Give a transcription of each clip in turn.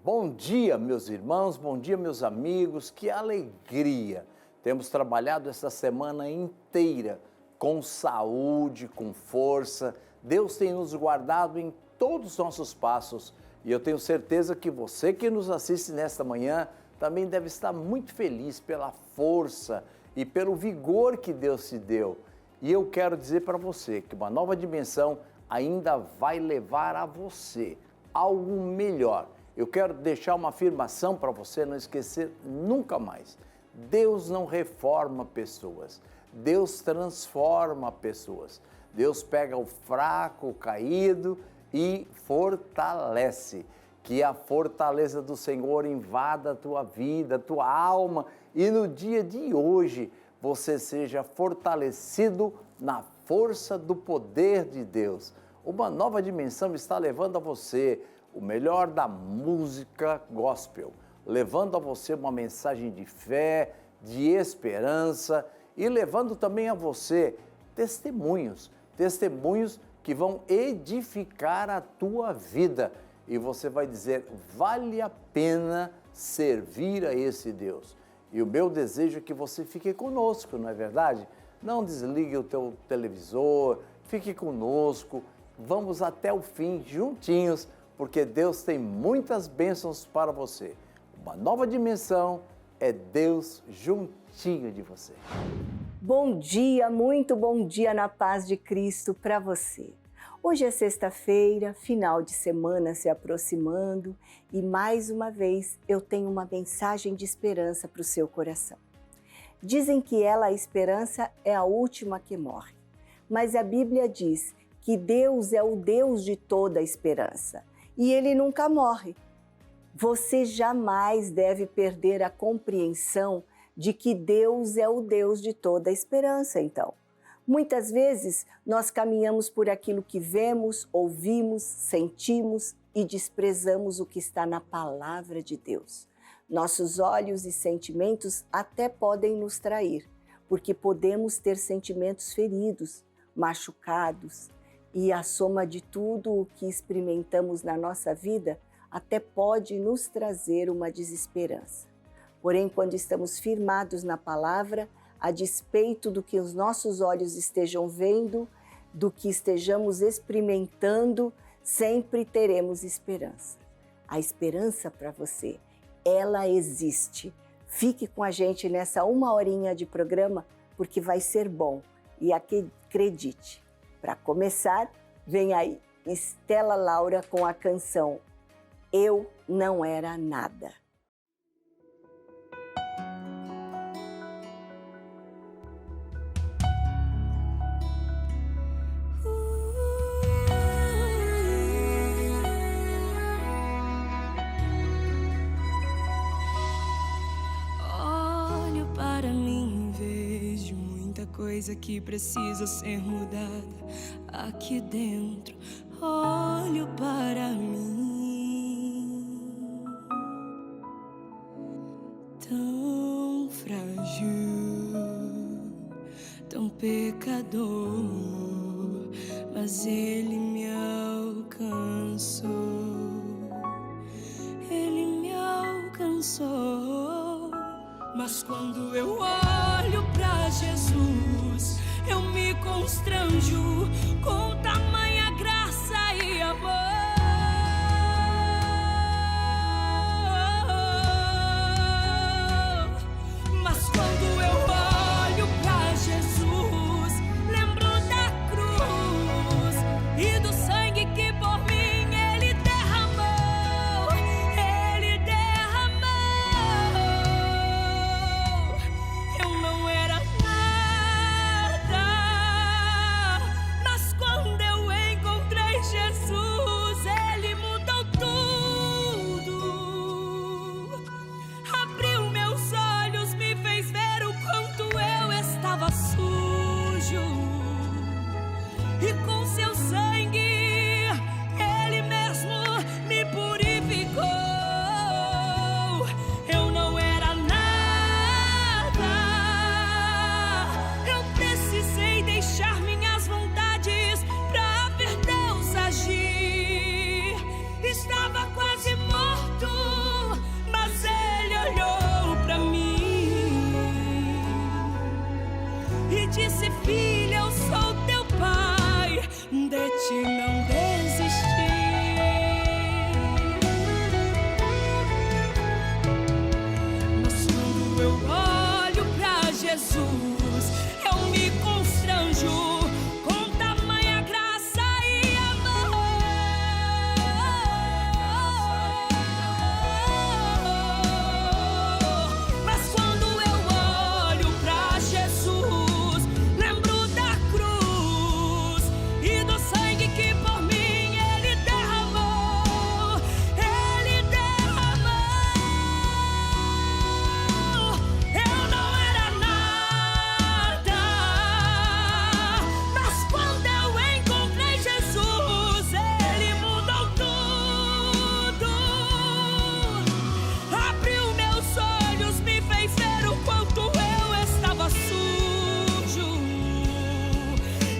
Bom dia, meus irmãos, bom dia, meus amigos, que alegria! Temos trabalhado essa semana inteira com saúde, com força. Deus tem nos guardado em todos os nossos passos e eu tenho certeza que você que nos assiste nesta manhã também deve estar muito feliz pela força e pelo vigor que Deus te deu. E eu quero dizer para você que uma nova dimensão ainda vai levar a você algo melhor. Eu quero deixar uma afirmação para você não esquecer nunca mais. Deus não reforma pessoas, Deus transforma pessoas. Deus pega o fraco, o caído e fortalece. Que a fortaleza do Senhor invada a tua vida, a tua alma e no dia de hoje você seja fortalecido na força do poder de Deus. Uma nova dimensão está levando a você o melhor da música gospel, levando a você uma mensagem de fé, de esperança e levando também a você testemunhos que vão edificar a tua vida. E você vai dizer, vale a pena servir a esse Deus. E o meu desejo é que você fique conosco, não é verdade? Não desligue o teu televisor, fique conosco, vamos até o fim juntinhos, porque Deus tem muitas bênçãos para você. Uma nova dimensão é Deus juntinho de você. Bom dia, muito bom dia na paz de Cristo para você. Hoje é sexta-feira, final de semana se aproximando e mais uma vez eu tenho uma mensagem de esperança para o seu coração. Dizem que a esperança, é a última que morre, mas a Bíblia diz que Deus é o Deus de toda a esperança e Ele nunca morre. Você jamais deve perder a compreensão de que Deus é o Deus de toda a esperança, então. Muitas vezes nós caminhamos por aquilo que vemos, ouvimos, sentimos e desprezamos o que está na palavra de Deus. Nossos olhos e sentimentos até podem nos trair, porque podemos ter sentimentos feridos, machucados, e a soma de tudo o que experimentamos na nossa vida até pode nos trazer uma desesperança. Porém, quando estamos firmados na palavra, a despeito do que os nossos olhos estejam vendo, do que estejamos experimentando, sempre teremos esperança. A esperança para você, ela existe. Fique com a gente nessa 1 horinha de programa, porque vai ser bom. E acredite, para começar, vem aí Estela Laura com a canção Eu Não Era Nada. Coisa que precisa ser mudada aqui dentro. Olho para mim, tão frágil, tão pecador, mas Ele me alcançou. Ele me alcançou. Mas quando eu olho pra Jesus, eu me constranjo com tamanha graça e amor. Mas quando eu olho pra Jesus, lembro da cruz e do sangue que por mim Ele derramou. Ele derramou. Eu não era nada, mas quando eu Jesus, eu me constranjo com tamanha graça e amor. Mas quando eu olho pra Jesus, lembro da cruz e do sangue que por mim Ele derramou. Ele derramou. Eu não era nada, mas quando eu encontrei Jesus, Ele mudou tudo. Abriu meus olhos, me fez ver o quanto eu estava sujo.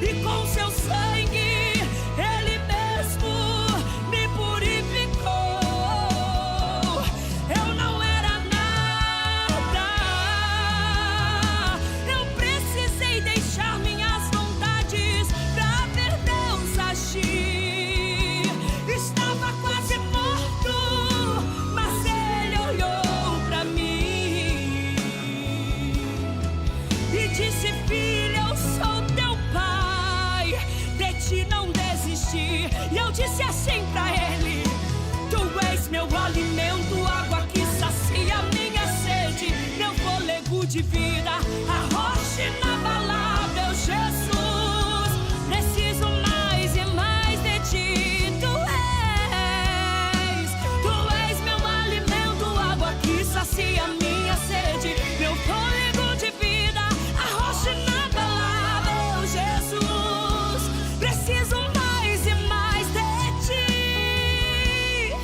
E com seu sangue, Ele mesmo me purificou. Eu não era nada, eu precisei deixar minhas vontades pra ver Deus agir. Estava quase morto, mas Ele olhou pra mim e disse: filha, eu sou teu pai, de ti não desisti. E eu disse assim pra ele: tu és meu alimento, água que sacia minha sede, meu fôlego de vida, a rocha inabalável, Jesus. Preciso mais e mais de ti, tu és meu alimento, água que sacia minha sede, meu fôlego de vida, a rocha inabalável, Jesus. Preciso mais e mais de ti.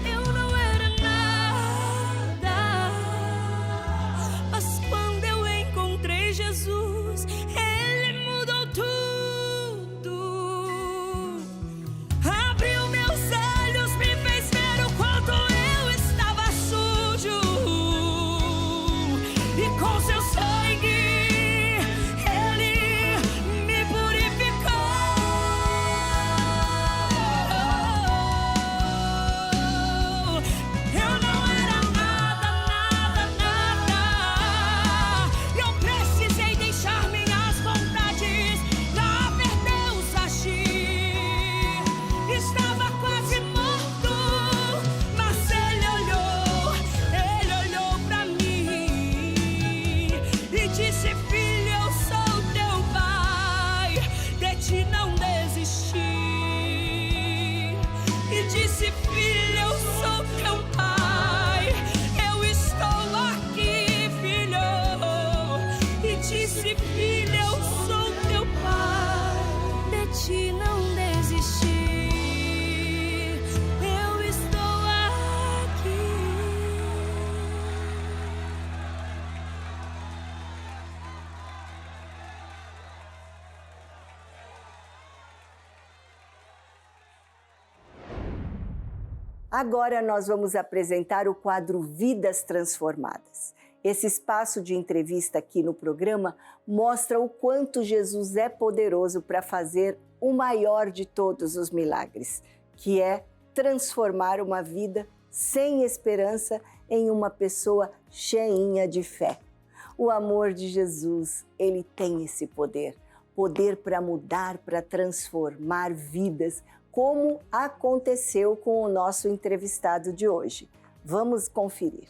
Eu não era nada, mas quando eu encontrei Jesus, Ele mudou tudo. Abriu meus olhos, me fez ver o quanto eu estava sujo. E com seu sangue, Ele me purificou. Eu não era nada, nada. Eu precisei deixar minhas vontades pra ver Deus agir. Estava quase morto, mas Ele olhou pra mim e disse: filha, eu sou teu pai, de ti não desisti. E disse: filha, eu sou teu pai, eu estou aqui, filho. E disse: filha, eu sou teu pai, de ti não desisti. Eu estou aqui. Agora nós vamos apresentar o quadro Vidas Transformadas. Esse espaço de entrevista aqui no programa mostra o quanto Jesus é poderoso para fazer o maior de todos os milagres, que é transformar uma vida sem esperança em uma pessoa cheinha de fé. O amor de Jesus, ele tem esse poder para mudar, para transformar vidas, como aconteceu com o nosso entrevistado de hoje. Vamos conferir.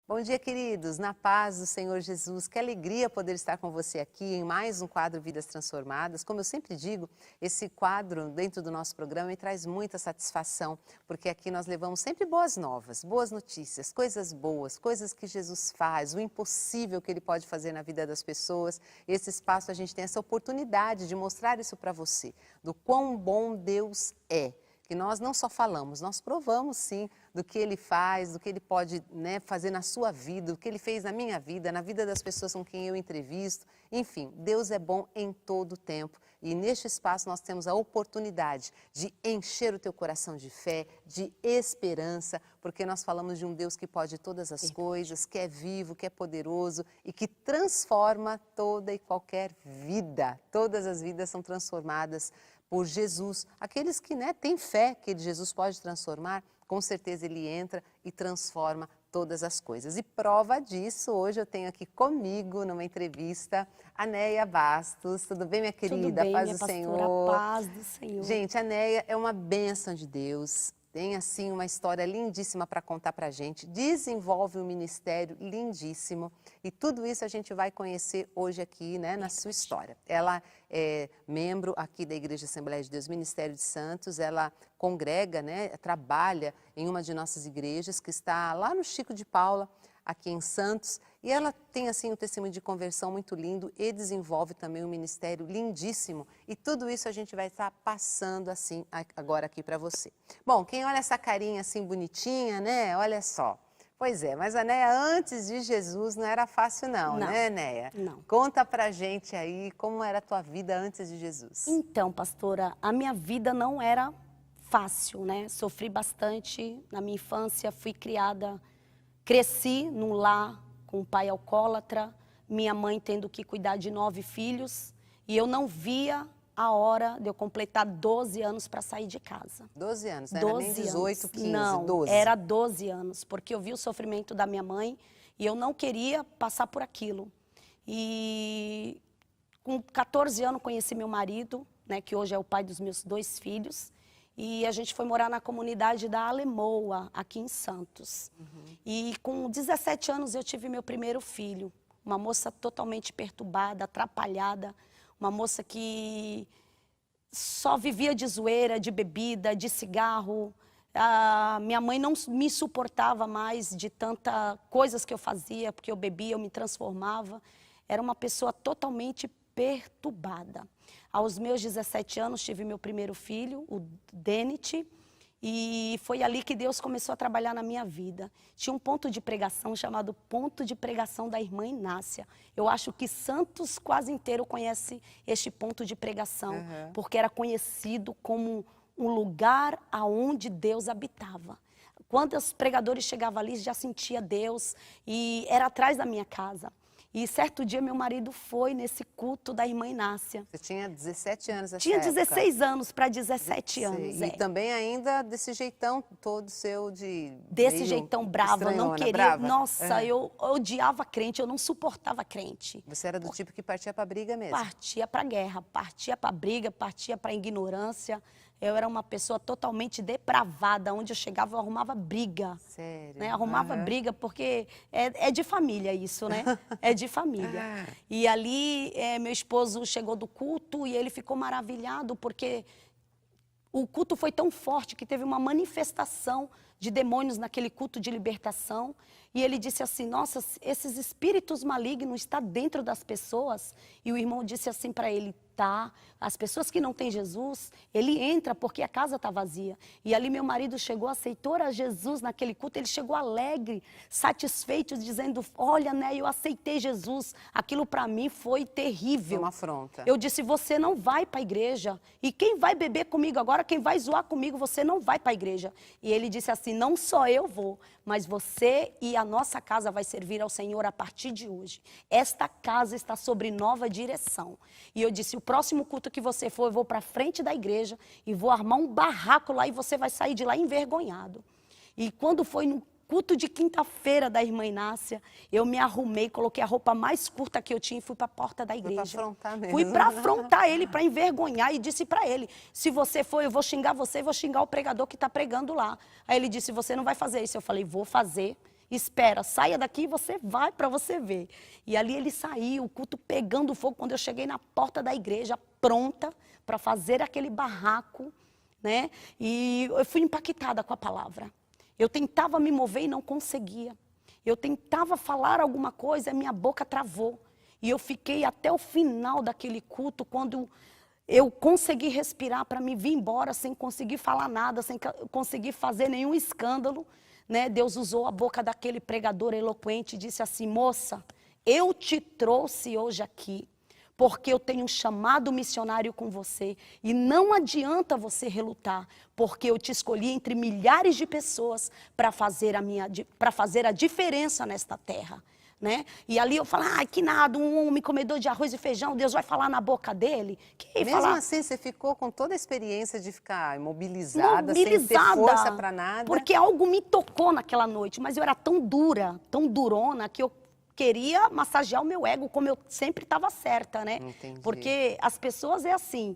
Bom dia, queridos, na paz do Senhor Jesus. Que alegria poder estar com você aqui em mais um quadro Vidas Transformadas. Como eu sempre digo, esse quadro dentro do nosso programa me traz muita satisfação, porque aqui nós levamos sempre boas novas, boas notícias, coisas boas, coisas que Jesus faz, o impossível que Ele pode fazer na vida das pessoas. Esse espaço a gente tem essa oportunidade de mostrar isso para você, do quão bom Deus é. Que nós não só falamos, nós provamos sim do que Ele faz, do que Ele pode, né, fazer na sua vida, do que Ele fez na minha vida, na vida das pessoas com quem eu entrevisto. Enfim, Deus é bom em todo o tempo. E neste espaço nós temos a oportunidade de encher o teu coração de fé, de esperança, porque nós falamos de um Deus que pode todas as coisas, que é vivo, que é poderoso e que transforma toda e qualquer vida. Todas as vidas são transformadas por Jesus. Aqueles que, né, têm fé que Jesus pode transformar, com certeza ele entra e transforma todas as coisas. E prova disso, hoje eu tenho aqui comigo, numa entrevista, a Neia Bastos. Tudo bem, minha querida? Tudo bem, paz minha do pastora, Senhor. paz do Senhor. Gente, a Neia é uma bênção de Deus. Tem, assim, uma história lindíssima para contar para a gente. Desenvolve um ministério lindíssimo. E tudo isso a gente vai conhecer hoje aqui, né, na sua história. Ela é membro aqui da Igreja Assembleia de Deus, Ministério de Santos. Ela congrega, né, trabalha em uma de nossas igrejas, que está lá no Chico de Paula, aqui em Santos, e ela tem assim um testemunho de conversão muito lindo e desenvolve também um ministério lindíssimo, e tudo isso a gente vai estar passando assim agora aqui para você. Bom, quem olha essa carinha assim bonitinha, né, olha só. Pois é, mas a Neia antes de Jesus não era fácil não, né, Neia? Não. Conta pra gente aí como era a tua vida antes de Jesus. Então, pastora, a minha vida não era fácil, né? Sofri bastante na minha infância, fui criada, cresci num lar com um pai alcoólatra, minha mãe tendo que cuidar de 9 filhos, e eu não via a hora de eu completar 12 anos para sair de casa. 12 anos, não 12 era nem 18, anos. 15, não, 12. Era 12 anos, porque eu vi o sofrimento da minha mãe e eu não queria passar por aquilo. E com 14 anos conheci meu marido, né, que hoje é o pai dos meus 2 filhos, e a gente foi morar na comunidade da Alemoa, aqui em Santos. E com 17 anos eu tive meu primeiro filho, uma moça totalmente perturbada, atrapalhada, uma moça que só vivia de zoeira, de bebida, de cigarro. Minha mãe não me suportava mais de tanta coisas que eu fazia, porque eu bebia, eu me transformava. Era uma pessoa totalmente perturbada. Aos meus 17 anos tive meu primeiro filho, o Denit, e foi ali que Deus começou a trabalhar na minha vida. Tinha um ponto de pregação chamado Ponto de Pregação da Irmã Inácia. Eu acho que Santos quase inteiro conhece este ponto de pregação, porque era conhecido como um lugar aonde Deus habitava. Quando os pregadores chegavam ali, já sentia Deus, e era atrás da minha casa. E certo dia meu marido foi nesse culto da Irmã Inácia. Você tinha 17 anos nessa Tinha época? 16 anos para 17 anos. E também ainda desse jeitão todo seu desse jeitão bravo, eu não queria. Brava. Nossa, eu odiava crente, eu não suportava crente. Você era do tipo que partia para briga mesmo? Partia para guerra, partia para briga, partia para ignorância. Eu era uma pessoa totalmente depravada, onde eu chegava eu arrumava briga. Sério? Né? Arrumava briga, porque é de família isso, né? É de família. E ali meu esposo chegou do culto e ele ficou maravilhado, porque o culto foi tão forte que teve uma manifestação de demônios naquele culto de libertação. E ele disse assim, nossa, esses espíritos malignos estão dentro das pessoas. E o irmão disse assim para ele, tá, as pessoas que não têm Jesus, ele entra porque a casa está vazia. E ali meu marido chegou, aceitou a Jesus naquele culto, ele chegou alegre, satisfeito, dizendo, olha, né, eu aceitei Jesus. Aquilo para mim foi terrível. Foi uma afronta. Eu disse, você não vai para a igreja. E quem vai beber comigo agora, quem vai zoar comigo, você não vai para a igreja. E ele disse assim, não só eu vou, mas você e a nossa casa vai servir ao Senhor a partir de hoje. Esta casa está sobre nova direção. E eu disse, o próximo culto que você for, eu vou para frente da igreja e vou armar um barraco lá e você vai sair de lá envergonhado. E quando foi no culto de quinta-feira da Irmã Inácia, eu me arrumei, coloquei a roupa mais curta que eu tinha e fui para a porta da igreja. Foi para afrontar mesmo. Fui para afrontar ele, para envergonhar, e disse para ele, se você for, eu vou xingar você e vou xingar o pregador que está pregando lá. Aí ele disse, você não vai fazer isso. Eu falei, vou fazer. Espera, saia daqui e você vai para você ver. E ali ele saiu, o culto pegando fogo, quando eu cheguei na porta da igreja, pronta para fazer aquele barraco, né? E eu fui impactada com a palavra. Eu tentava me mover e não conseguia. Eu tentava falar alguma coisa e minha boca travou. E eu fiquei até o final daquele culto, quando eu consegui respirar para me vir embora sem conseguir falar nada, sem conseguir fazer nenhum escândalo. Né? Deus usou a boca daquele pregador eloquente e disse assim, moça, eu te trouxe hoje aqui porque eu tenho um chamado missionário com você e não adianta você relutar, porque eu te escolhi entre milhares de pessoas para fazer a diferença nesta terra. né? E ali eu falo, ai, que nada, um homem comedor de arroz e feijão, Deus vai falar na boca dele? Mesmo assim, você ficou com toda a experiência de ficar imobilizada, sem ter força para nada? Porque algo me tocou naquela noite, mas eu era tão dura, tão durona, que eu queria massagear o meu ego, como eu sempre estava certa, né? Entendi. Porque as pessoas é assim,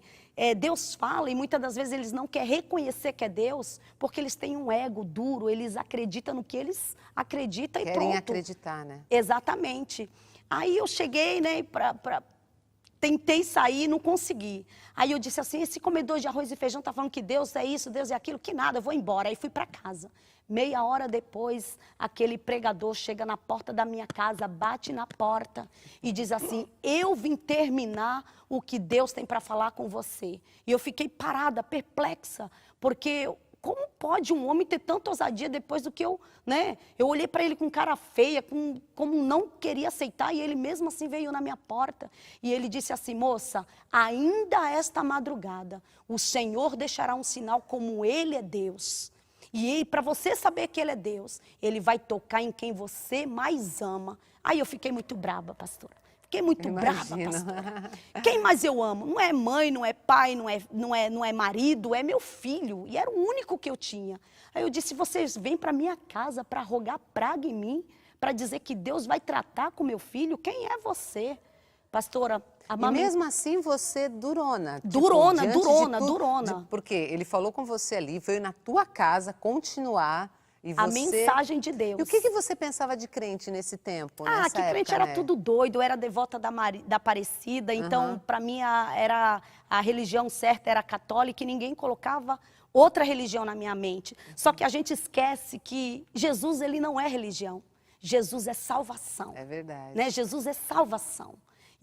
Deus fala e muitas das vezes eles não querem reconhecer que é Deus, porque eles têm um ego duro, eles acreditam no que eles acreditam e pronto. Querem acreditar, né? Exatamente. Aí eu cheguei, né, tentei sair, não consegui. Aí eu disse assim, esse comedor de arroz e feijão tá falando que Deus é isso, Deus é aquilo, que nada, eu vou embora. Aí fui para casa. Meia hora depois, aquele pregador chega na porta da minha casa, bate na porta e diz assim, eu vim terminar o que Deus tem para falar com você. E eu fiquei parada, perplexa, porque como pode um homem ter tanta ousadia depois do que eu, né? Eu olhei para ele com cara feia, como não queria aceitar, e ele mesmo assim veio na minha porta. E ele disse assim, moça, ainda esta madrugada, o Senhor deixará um sinal como Ele é Deus. E para você saber que Ele é Deus, Ele vai tocar em quem você mais ama. Aí eu fiquei muito braba, pastora. Fiquei muito brava, pastora. Quem mais eu amo? Não é mãe, não é pai, não é marido, é meu filho. E era o único que eu tinha. Aí eu disse, vocês vêm para minha casa para rogar praga em mim, para dizer que Deus vai tratar com meu filho? Quem é você? Pastora, e mesmo assim você durona. Durona, tipo, durona. Porque ele falou com você ali, veio na tua casa continuar. E você... A mensagem de Deus. E o que você pensava de crente nesse tempo? Ah, nessa que crente época, era tudo doido, eu era devota da Aparecida, então para mim era a religião certa era católica e ninguém colocava outra religião na minha mente. Só que a gente esquece que Jesus, ele não é religião, Jesus é salvação. É verdade. Né? Jesus é salvação.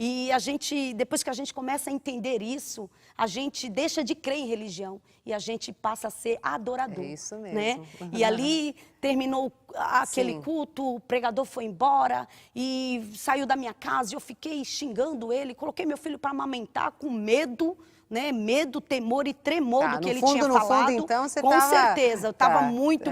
E a gente, depois que a gente começa a entender isso, a gente deixa de crer em religião e a gente passa a ser adorador. É isso mesmo. Né? E ali terminou aquele culto, o pregador foi embora e saiu da minha casa e eu fiquei xingando ele, coloquei meu filho para amamentar com medo, né? Medo, temor e tremor do que ele tinha falado. No fundo, então, você com certeza, eu estava muito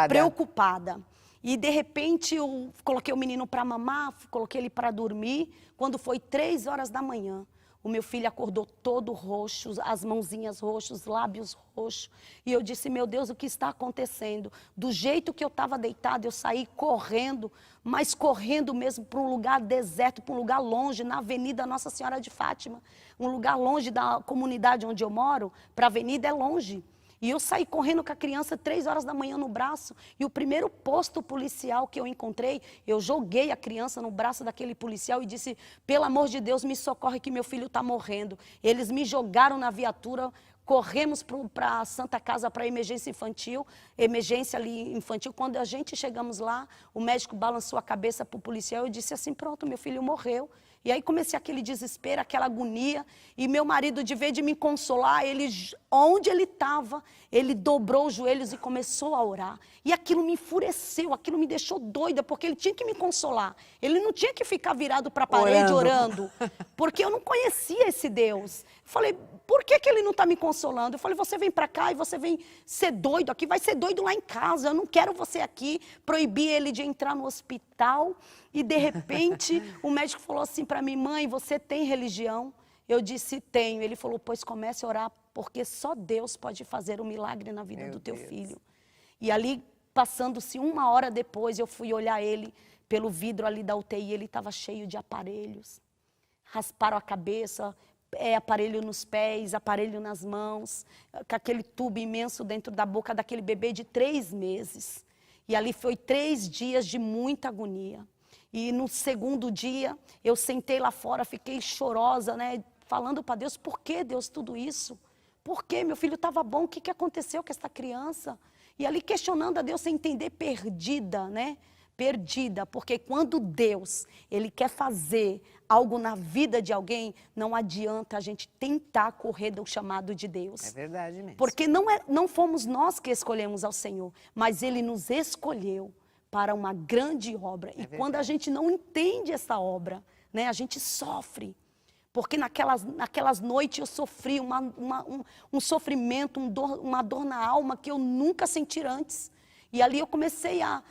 preocupada. E, de repente, eu coloquei o menino para mamar, coloquei ele para dormir. Quando foi 3 horas da manhã, o meu filho acordou todo roxo, as mãozinhas roxas, os lábios roxos. E eu disse, meu Deus, o que está acontecendo? Do jeito que eu estava deitada, eu saí correndo, mas correndo mesmo para um lugar deserto, para um lugar longe, na Avenida Nossa Senhora de Fátima. Um lugar longe da comunidade onde eu moro, para a avenida é longe. E eu saí correndo com a criança 3 horas da manhã no braço. E o primeiro posto policial que eu encontrei, eu joguei a criança no braço daquele policial e disse, pelo amor de Deus, me socorre que meu filho está morrendo. Eles me jogaram na viatura, corremos para a Santa Casa para emergência infantil, emergência ali infantil. Quando a gente chegamos lá, o médico balançou a cabeça para o policial e disse assim, pronto, meu filho morreu. E aí comecei aquele desespero, aquela agonia, e meu marido, de vez de me consolar, ele, onde ele estava, ele dobrou os joelhos e começou a orar. E aquilo me enfureceu, aquilo me deixou doida, porque ele tinha que me consolar. Ele não tinha que ficar virado para a parede orando, porque eu não conhecia esse Deus. Eu falei, por que ele não está me consolando? Eu falei, você vem para cá e você vem ser doido aqui, vai ser doido lá em casa, eu não quero você aqui. Proibi ele de entrar no hospital e, de repente, o médico falou assim para mim, mãe, você tem religião? Eu disse, tenho. Ele falou, pois comece a orar, porque só Deus pode fazer um milagre na vida do teu filho. E ali, passando-se 1 hora depois, eu fui olhar ele pelo vidro ali da UTI, ele estava cheio de aparelhos. Rasparam a cabeça, aparelho nos pés, aparelho nas mãos, com aquele tubo imenso dentro da boca daquele bebê de 3 meses. E ali foi 3 dias de muita agonia. E no segundo dia, eu sentei lá fora, fiquei chorosa, né, falando para Deus, por que Deus tudo isso? Por que meu filho estava bom? O que aconteceu com essa criança? E ali questionando a Deus sem entender, perdida, né? Perdida, porque quando Deus, Ele quer fazer algo na vida de alguém, não adianta a gente tentar correr do chamado de Deus. É verdade mesmo. Porque não fomos nós que escolhemos ao Senhor, mas Ele nos escolheu para uma grande obra. E quando a gente não entende essa obra, né, a gente sofre. Porque naquelas noites eu sofri um sofrimento, uma dor na alma que eu nunca senti antes. E ali eu comecei a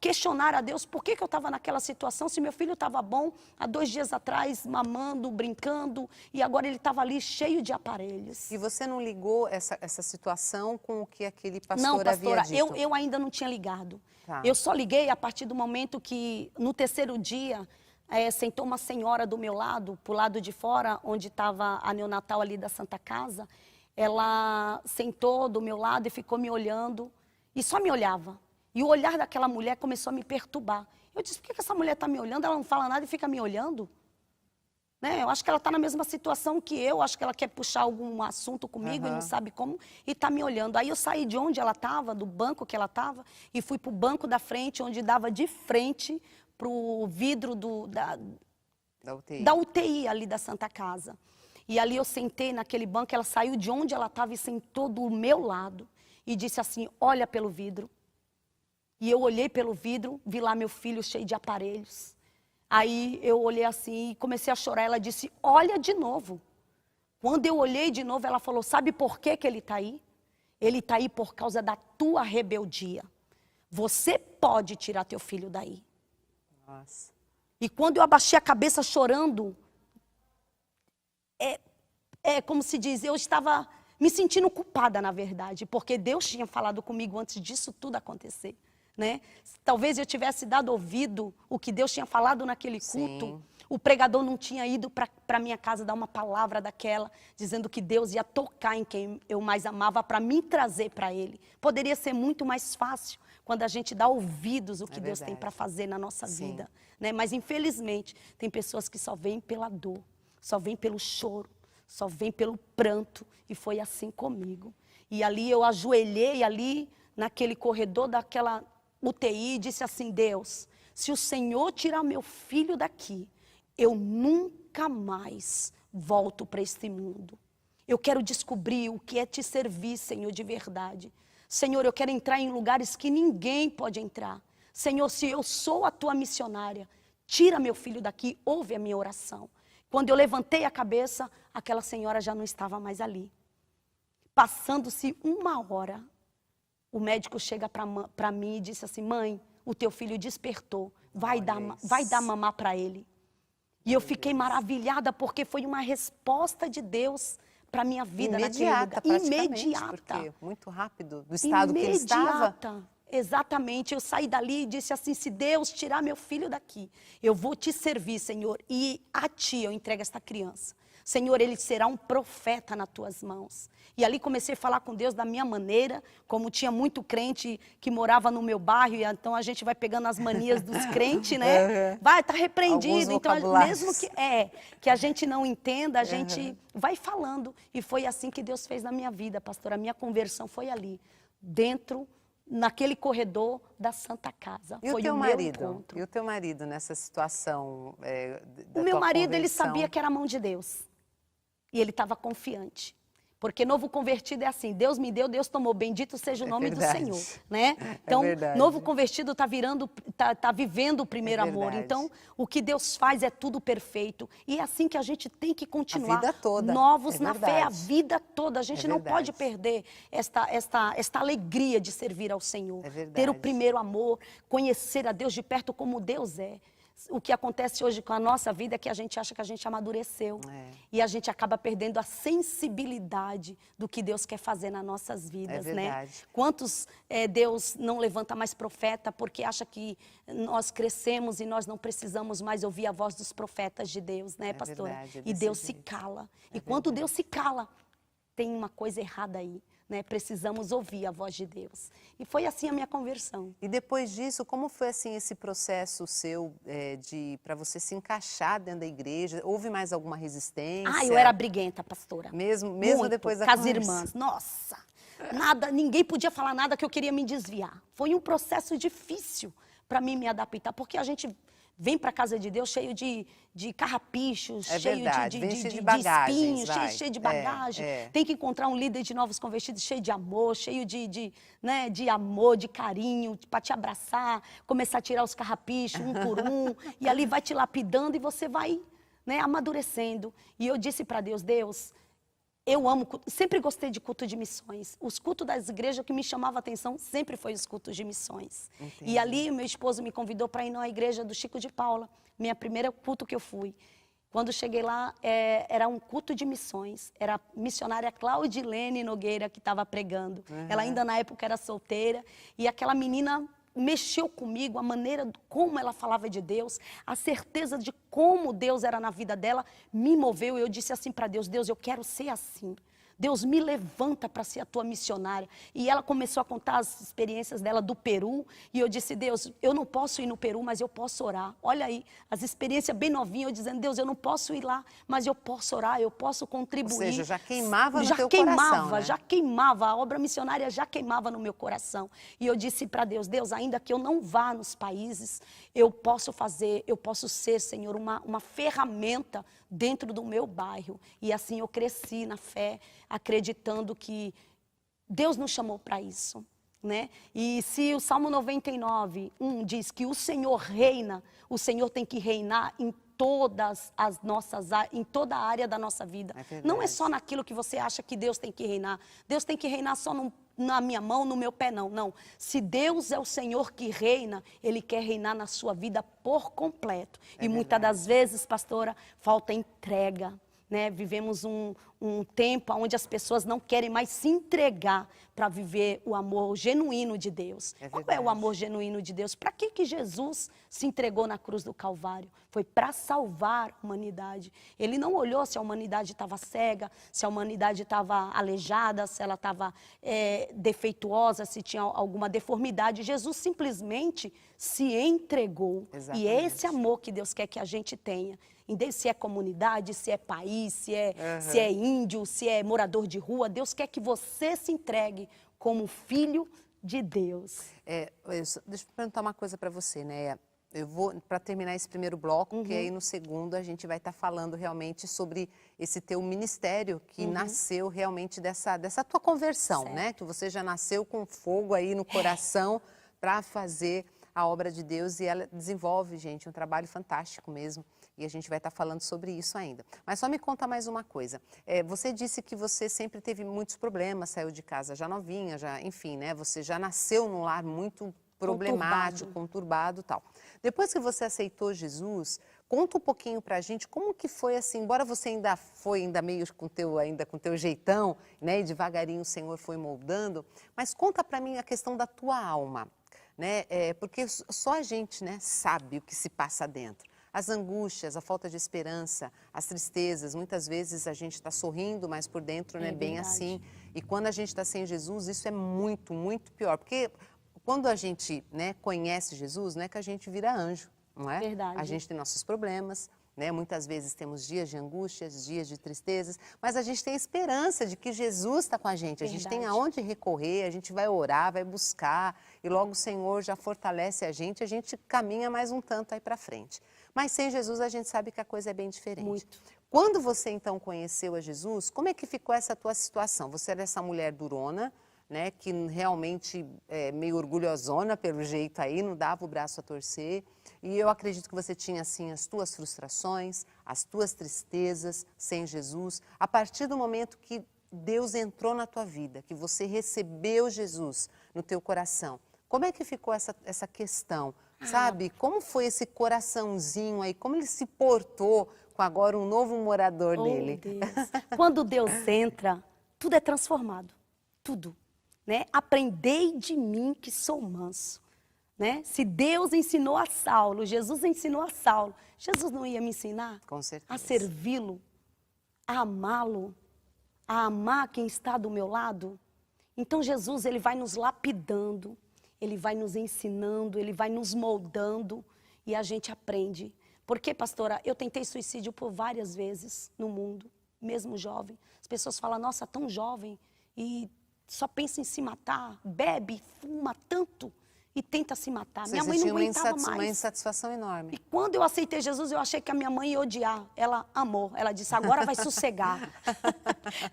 questionar a Deus por que eu estava naquela situação, se meu filho estava bom há 2 dias atrás, mamando, brincando, e agora ele estava ali cheio de aparelhos. E você não ligou essa situação com o que aquele pastor Não, pastora, havia dito? eu ainda não tinha ligado. Tá. Eu só liguei a partir do momento que, no 3º dia, sentou uma senhora do meu lado, pro lado de fora, onde estava a neonatal ali da Santa Casa. Ela sentou do meu lado e ficou me olhando, e só me olhava. E o olhar daquela mulher começou a me perturbar. Eu disse, por que essa mulher está me olhando? Ela não fala nada e fica me olhando? Né? Eu acho que ela está na mesma situação que eu, acho que ela quer puxar algum assunto comigo e não sabe como, e está me olhando. Aí eu saí de onde ela estava, do banco que ela estava, e fui para o banco da frente, onde dava de frente para o vidro da UTI ali da Santa Casa. E ali eu sentei naquele banco, ela saiu de onde ela estava e sentou do meu lado. E disse assim, olha pelo vidro. E eu olhei pelo vidro, vi lá meu filho cheio de aparelhos. Aí eu olhei assim e comecei a chorar. Ela disse, olha de novo. Quando eu olhei de novo, ela falou, sabe por que ele está aí? Ele está aí por causa da tua rebeldia. Você pode tirar teu filho daí. Nossa. E quando eu abaixei a cabeça chorando, como se diz, eu estava me sentindo culpada, na verdade, porque Deus tinha falado comigo antes disso tudo acontecer. Né? Talvez eu tivesse dado ouvido o que Deus tinha falado naquele culto. Sim. O pregador não tinha ido para minha casa dar uma palavra daquela, dizendo que Deus ia tocar em quem eu mais amava para me trazer para Ele. Poderia ser muito mais fácil quando a gente dá ouvidos o que Deus tem para fazer na nossa vida. Né? Mas, infelizmente, tem pessoas que só veem pela dor, só veem pelo choro, só veem pelo pranto. E foi assim comigo. E ali eu ajoelhei, ali naquele corredor daquela UTI, e disse assim, Deus, se o Senhor tirar meu filho daqui, eu nunca mais volto para este mundo. Eu quero descobrir o que é te servir, Senhor, de verdade. Senhor, eu quero entrar em lugares que ninguém pode entrar. Senhor, se eu sou a tua missionária, tira meu filho daqui, ouve a minha oração. Quando eu levantei a cabeça, aquela senhora já não estava mais ali. Passando-se 1 hora, o médico chega para mim e disse assim, mãe, o teu filho despertou, vai dar mamar para ele. E eu fiquei maravilhada porque foi uma resposta de Deus para a minha vida imediata, naquele lugar. Imediata. Porque muito rápido, do estado que ele estava. Exatamente, eu saí dali e disse assim, se Deus tirar meu filho daqui, eu vou te servir, Senhor, e a ti eu entrego esta criança. Senhor, ele será um profeta nas tuas mãos. E ali comecei a falar com Deus da minha maneira, como tinha muito crente que morava no meu bairro, e então a gente vai pegando as manias dos crentes, né? Vai, tá repreendido. Então, mesmo que a gente não entenda, a gente vai falando. E foi assim que Deus fez na minha vida, pastora. A minha conversão foi ali, dentro, naquele corredor da Santa Casa. E foi o teu marido? E o teu marido nessa situação da O meu tua marido, ele conversão? sabia que era a mão de Deus. E ele estava confiante. Porque novo convertido é assim, Deus me deu, Deus tomou, bendito seja o nome do Senhor. Né? Então, novo convertido está vivendo o primeiro amor. Então, o que Deus faz é tudo perfeito. E é assim que a gente tem que continuar. A vida toda. Novos na fé, a vida toda. A gente não pode perder esta alegria de servir ao Senhor. Ter o primeiro amor, conhecer a Deus de perto como Deus é. O que acontece hoje com a nossa vida é que a gente acha que a gente amadureceu. E a gente acaba perdendo a sensibilidade do que Deus quer fazer nas nossas vidas, né? Quantos Deus não levanta mais profeta porque acha que nós crescemos e nós não precisamos mais ouvir a voz dos profetas de Deus, né, pastora? E Deus se cala. E quando Deus se cala, tem uma coisa errada aí. Né? Precisamos ouvir a voz de Deus. E foi assim a minha conversão. E depois disso, como foi assim esse processo seu para você se encaixar dentro da igreja? Houve mais alguma resistência? Eu era briguenta, pastora. Mesmo muito, depois da com as irmãs. Nossa, ninguém podia falar nada que eu queria me desviar. Foi um processo difícil para mim me adaptar, porque a gente vem para a casa de Deus cheio de carrapichos, cheio de espinhos, cheio de bagagem. Tem que encontrar um líder de novos convertidos cheio de amor, cheio de amor, de carinho, para te abraçar, começar a tirar os carrapichos um por um, e ali vai te lapidando e você vai, né, amadurecendo. E eu disse para Deus, Deus, Eu amo culto, sempre gostei de culto de missões. Os cultos das igrejas que me chamavam a atenção sempre foi os cultos de missões. Entendi. E ali meu esposo me convidou para ir na igreja do Chico de Paula, minha primeira culto que eu fui. Quando cheguei lá, era um culto de missões. Era a missionária Claudilene Nogueira que estava pregando. Ela ainda na época era solteira. E aquela menina mexeu comigo, a maneira como ela falava de Deus, a certeza de como Deus era na vida dela, me moveu. E eu disse assim para Deus, Deus, eu quero ser assim. Deus, me levanta para ser a tua missionária. E ela começou a contar as experiências dela do Peru. E eu disse, Deus, eu não posso ir no Peru, mas eu posso orar. Olha aí, as experiências bem novinhas, eu dizendo, Deus, eu não posso ir lá, mas eu posso orar, eu posso contribuir. Ou seja, já queimava no teu coração, né? Já queimava, a obra missionária já queimava no meu coração. E eu disse para Deus, Deus, ainda que eu não vá nos países, eu posso fazer, eu posso ser, Senhor, uma ferramenta dentro do meu bairro. E assim eu cresci na fé, acreditando que Deus nos chamou para isso, né? E se o Salmo 99, 1 diz que o Senhor reina, o Senhor tem que reinar em todas as nossas, em toda a área da nossa vida. Não é só naquilo que você acha que Deus tem que reinar. Deus tem que reinar só na minha mão, no meu pé, não. Não. Se Deus é o Senhor que reina, Ele quer reinar na sua vida por completo. E muitas das vezes, pastora, falta entrega. Né? Vivemos um tempo onde as pessoas não querem mais se entregar para viver o amor genuíno de Deus. Qual é o amor genuíno de Deus? Para que Jesus se entregou na cruz do Calvário? Foi para salvar a humanidade. Ele não olhou se a humanidade estava cega, se a humanidade estava aleijada, se ela estava defeituosa, se tinha alguma deformidade. Jesus simplesmente se entregou. Exatamente. E é esse amor que Deus quer que a gente tenha. Se é comunidade, se é país, se é índio, se é morador de rua, Deus quer que você se entregue como filho de Deus. Deixa eu perguntar uma coisa para você, né? Eu vou, para terminar esse primeiro bloco, que aí no segundo a gente vai estar falando realmente sobre esse teu ministério que nasceu realmente dessa tua conversão, né? Que você já nasceu com fogo aí no coração para fazer a obra de Deus e ela desenvolve, gente, um trabalho fantástico mesmo. E a gente vai estar falando sobre isso ainda. Mas só me conta mais uma coisa. Você disse que você sempre teve muitos problemas, saiu de casa já novinha, enfim, né? Você já nasceu num lar muito problemático, conturbado e tal. Depois que você aceitou Jesus, conta um pouquinho pra gente como que foi assim, embora você ainda meio com teu jeitão, né? E devagarinho o Senhor foi moldando, mas conta pra mim a questão da tua alma, né? Porque só a gente, né, sabe o que se passa dentro. As angústias, a falta de esperança, as tristezas, muitas vezes a gente está sorrindo, mas por dentro não é bem assim. E quando a gente está sem Jesus, isso é muito, muito pior. Porque quando a gente, né, conhece Jesus, não é que a gente vira anjo, não é? Verdade. A gente tem nossos problemas, né? Muitas vezes temos dias de angústias, dias de tristezas, mas a gente tem a esperança de que Jesus está com a gente. A gente tem aonde recorrer, a gente vai orar, vai buscar, e logo o Senhor já fortalece a gente caminha mais um tanto aí para frente. Mas sem Jesus a gente sabe que a coisa é bem diferente. Muito. Quando você então conheceu a Jesus, como é que ficou essa tua situação? Você era essa mulher durona, né, que realmente é meio orgulhosona pelo jeito aí, não dava o braço a torcer. E eu acredito que você tinha assim as tuas frustrações, as tuas tristezas sem Jesus. A partir do momento que Deus entrou na tua vida, que você recebeu Jesus no teu coração, como é que ficou essa questão? Sabe, como foi esse coraçãozinho aí, como ele se portou com agora um novo morador dele? Deus. Quando Deus entra, tudo é transformado, tudo, né? Aprendei de mim que sou manso, né? Se Deus ensinou a Saulo, Jesus ensinou a Saulo, Jesus não ia me ensinar? Com certeza. A servi-lo, a amá-lo, a amar quem está do meu lado? Então Jesus, ele vai nos lapidando, ele vai nos ensinando, ele vai nos moldando e a gente aprende. Porque, pastora, eu tentei suicídio por várias vezes no mundo, mesmo jovem. As pessoas falam, nossa, tão jovem e só pensa em se matar, bebe, fuma tanto e tenta se matar. Minha mãe não aguentava mais. Uma insatisfação enorme. E quando eu aceitei Jesus, eu achei que a minha mãe ia odiar. Ela amou. Ela disse, agora vai sossegar.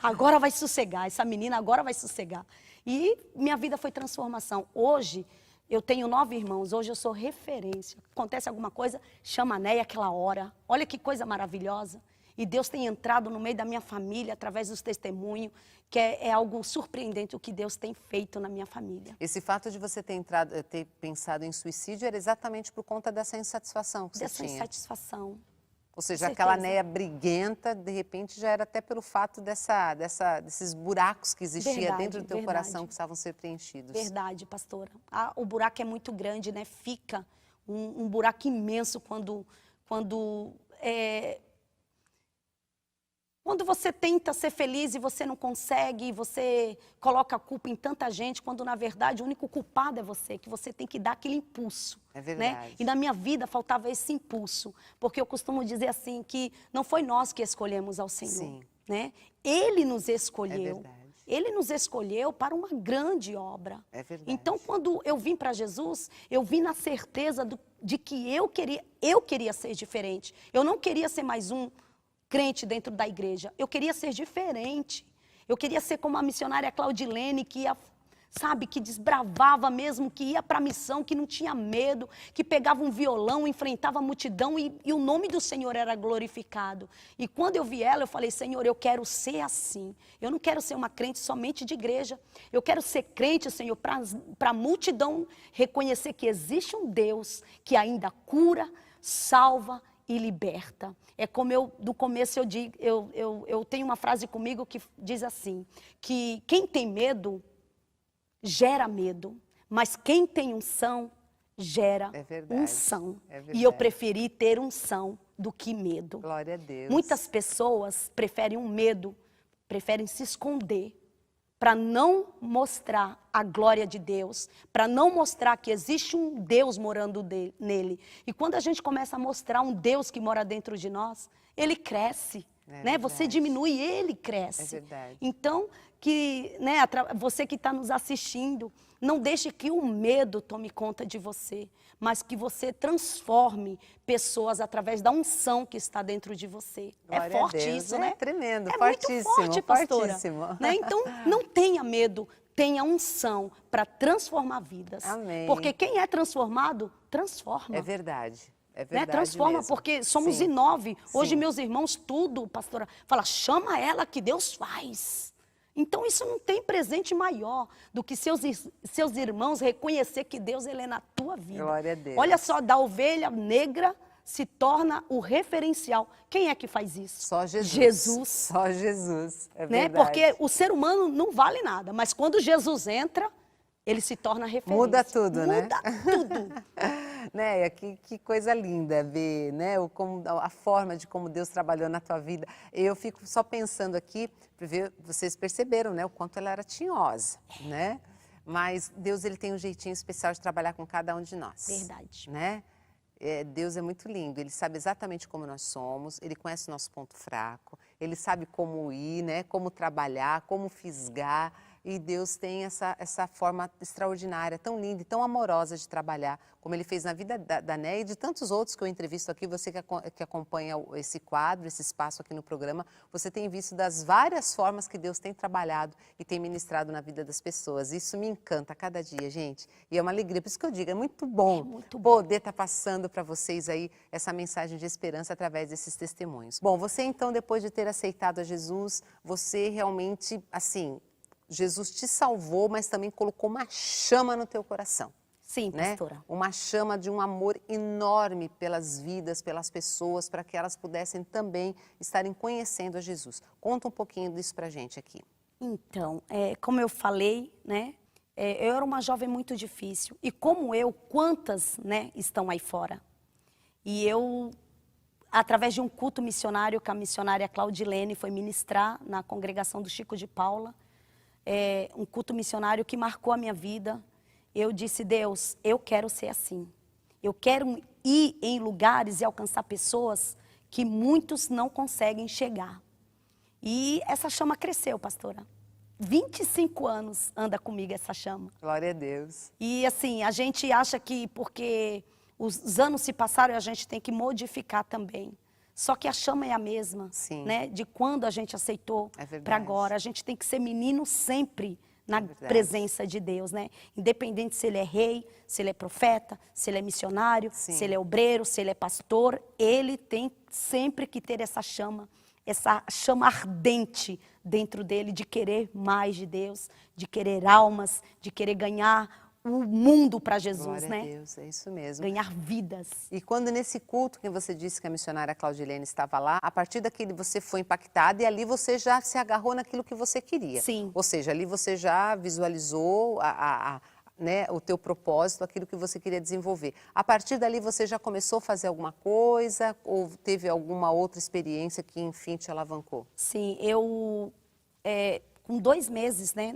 Agora vai sossegar. Essa menina agora vai sossegar. E minha vida foi transformação. Hoje, eu tenho 9 irmãos. Hoje eu sou referência. Acontece alguma coisa, chama a Neia aquela hora. Olha que coisa maravilhosa. E Deus tem entrado no meio da minha família através dos testemunhos, que é algo surpreendente o que Deus tem feito na minha família. Esse fato de você ter pensado em suicídio era exatamente por conta dessa insatisfação que você Dessa tinha. insatisfação. Ou seja, Com aquela certeza. Néia briguenta, de repente, já era até pelo fato desses buracos que existiam Verdade, dentro do teu verdade. coração que precisavam ser preenchidos. Verdade, pastora. O buraco é muito grande, né? Fica um buraco imenso quando você tenta ser feliz e você não consegue, e você coloca a culpa em tanta gente, quando na verdade o único culpado é você, que você tem que dar aquele impulso. É verdade. Né? E na minha vida faltava esse impulso, porque eu costumo dizer assim, que não foi nós que escolhemos ao Senhor. Sim. Né? Ele nos É escolheu. verdade. Ele nos escolheu para uma grande obra. É verdade. Então, quando eu vim para Jesus, eu vim na certeza de que eu queria ser diferente. Eu não queria ser mais um crente dentro da igreja. Eu queria ser diferente. Eu queria ser como a missionária Claudilene, que ia, sabe, que desbravava mesmo, que ia para a missão, que não tinha medo, que pegava um violão, enfrentava a multidão e o nome do Senhor era glorificado. E quando eu vi ela, eu falei, Senhor, eu quero ser assim. Eu não quero ser uma crente somente de igreja. Eu quero ser crente, Senhor, para a multidão reconhecer que existe um Deus que ainda cura, salva e liberta. É como do começo eu digo, eu tenho uma frase comigo que diz assim, que quem tem medo gera medo, mas quem tem unção gera unção. É verdade. E eu preferi ter unção do que medo. Glória a Deus. Muitas pessoas preferem um medo, preferem se esconder, para não mostrar a glória de Deus, para não mostrar que existe um Deus morando nele. E quando a gente começa a mostrar um Deus que mora dentro de nós, ele cresce. Né? Você diminui, ele cresce. É verdade. Então, né, você que está nos assistindo, não deixe que o medo tome conta de você, mas que você transforme pessoas através da unção que está dentro de você. Glória é forte a Deus. isso, né? É tremendo, é fortíssimo, muito forte, pastora. Fortíssimo. Né? Então, não tenha medo, tenha unção para transformar vidas. Amém. Porque quem é transformado, transforma. É verdade. É Né? verdade Transforma, mesmo. porque somos Sim. 9. Hoje, Sim. meus irmãos, tudo, pastora, fala, chama ela que Deus faz. Então, isso não tem presente maior do que seus irmãos reconhecer que Deus ele é na tua vida. Glória a Deus. Olha só, da ovelha negra se torna o referencial. Quem é que faz isso? Só Jesus. Jesus. Só Jesus. É Né? verdade. Porque o ser humano não vale nada, mas quando Jesus entra, ele se torna referência. Muda tudo, né? Muda tudo. Né, que coisa linda ver, né, a forma de como Deus trabalhou na tua vida. Eu fico só pensando aqui, vocês perceberam, né, o quanto ela era tinhosa, né? Mas Deus ele tem um jeitinho especial de trabalhar com cada um de nós. Verdade. Né? Deus é muito lindo, Ele sabe exatamente como nós somos, Ele conhece o nosso ponto fraco, Ele sabe como ir, né, como trabalhar, como fisgar. E Deus tem essa forma extraordinária, tão linda e tão amorosa de trabalhar, como Ele fez na vida da Néia e de tantos outros que eu entrevisto aqui. Você que acompanha esse quadro, esse espaço aqui no programa, você tem visto das várias formas que Deus tem trabalhado e tem ministrado na vida das pessoas. Isso me encanta a cada dia, gente. E é uma alegria, por isso que eu digo, é muito bom poder estar passando para vocês aí essa mensagem de esperança através desses testemunhos. Bom, você então, depois de ter aceitado a Jesus, você realmente, assim, Jesus te salvou, mas também colocou uma chama no teu coração. Sim, né? pastora. Uma chama de um amor enorme pelas vidas, pelas pessoas, para que elas pudessem também estarem conhecendo a Jesus. Conta um pouquinho disso pra gente aqui. Então, como eu falei, né? Eu era uma jovem muito difícil. E como eu, quantas, né, estão aí fora? E eu, através de um culto missionário, que a missionária Claudilene foi ministrar na congregação do Chico de Paula, um culto missionário que marcou a minha vida. Eu disse, Deus, eu quero ser assim. Eu quero ir em lugares e alcançar pessoas que muitos não conseguem chegar. E essa chama cresceu, pastora. 25 anos anda comigo essa chama. Glória a Deus. E assim, a gente acha que porque os anos se passaram, a gente tem que modificar também. Só que a chama é a mesma, Sim. né? De quando a gente aceitou É verdade. para agora. A gente tem que ser menino sempre na verdade. presença de Deus, né? Independente se ele é rei, se ele é profeta, se ele é missionário, Sim. se ele é obreiro, se ele é pastor, ele tem sempre que ter essa chama ardente dentro dele de querer mais de Deus, de querer almas, de querer ganhar o mundo para Jesus, Glória né? a Deus, é isso mesmo. Ganhar vidas. E quando nesse culto que você disse que a missionária Claudilene estava lá, a partir daquele você foi impactada e ali você já se agarrou naquilo que você queria. Sim. Ou seja, ali você já visualizou né, o teu propósito, aquilo que você queria desenvolver. A partir dali você já começou a fazer alguma coisa ou teve alguma outra experiência que enfim te alavancou? Sim, eu com 2 meses, né?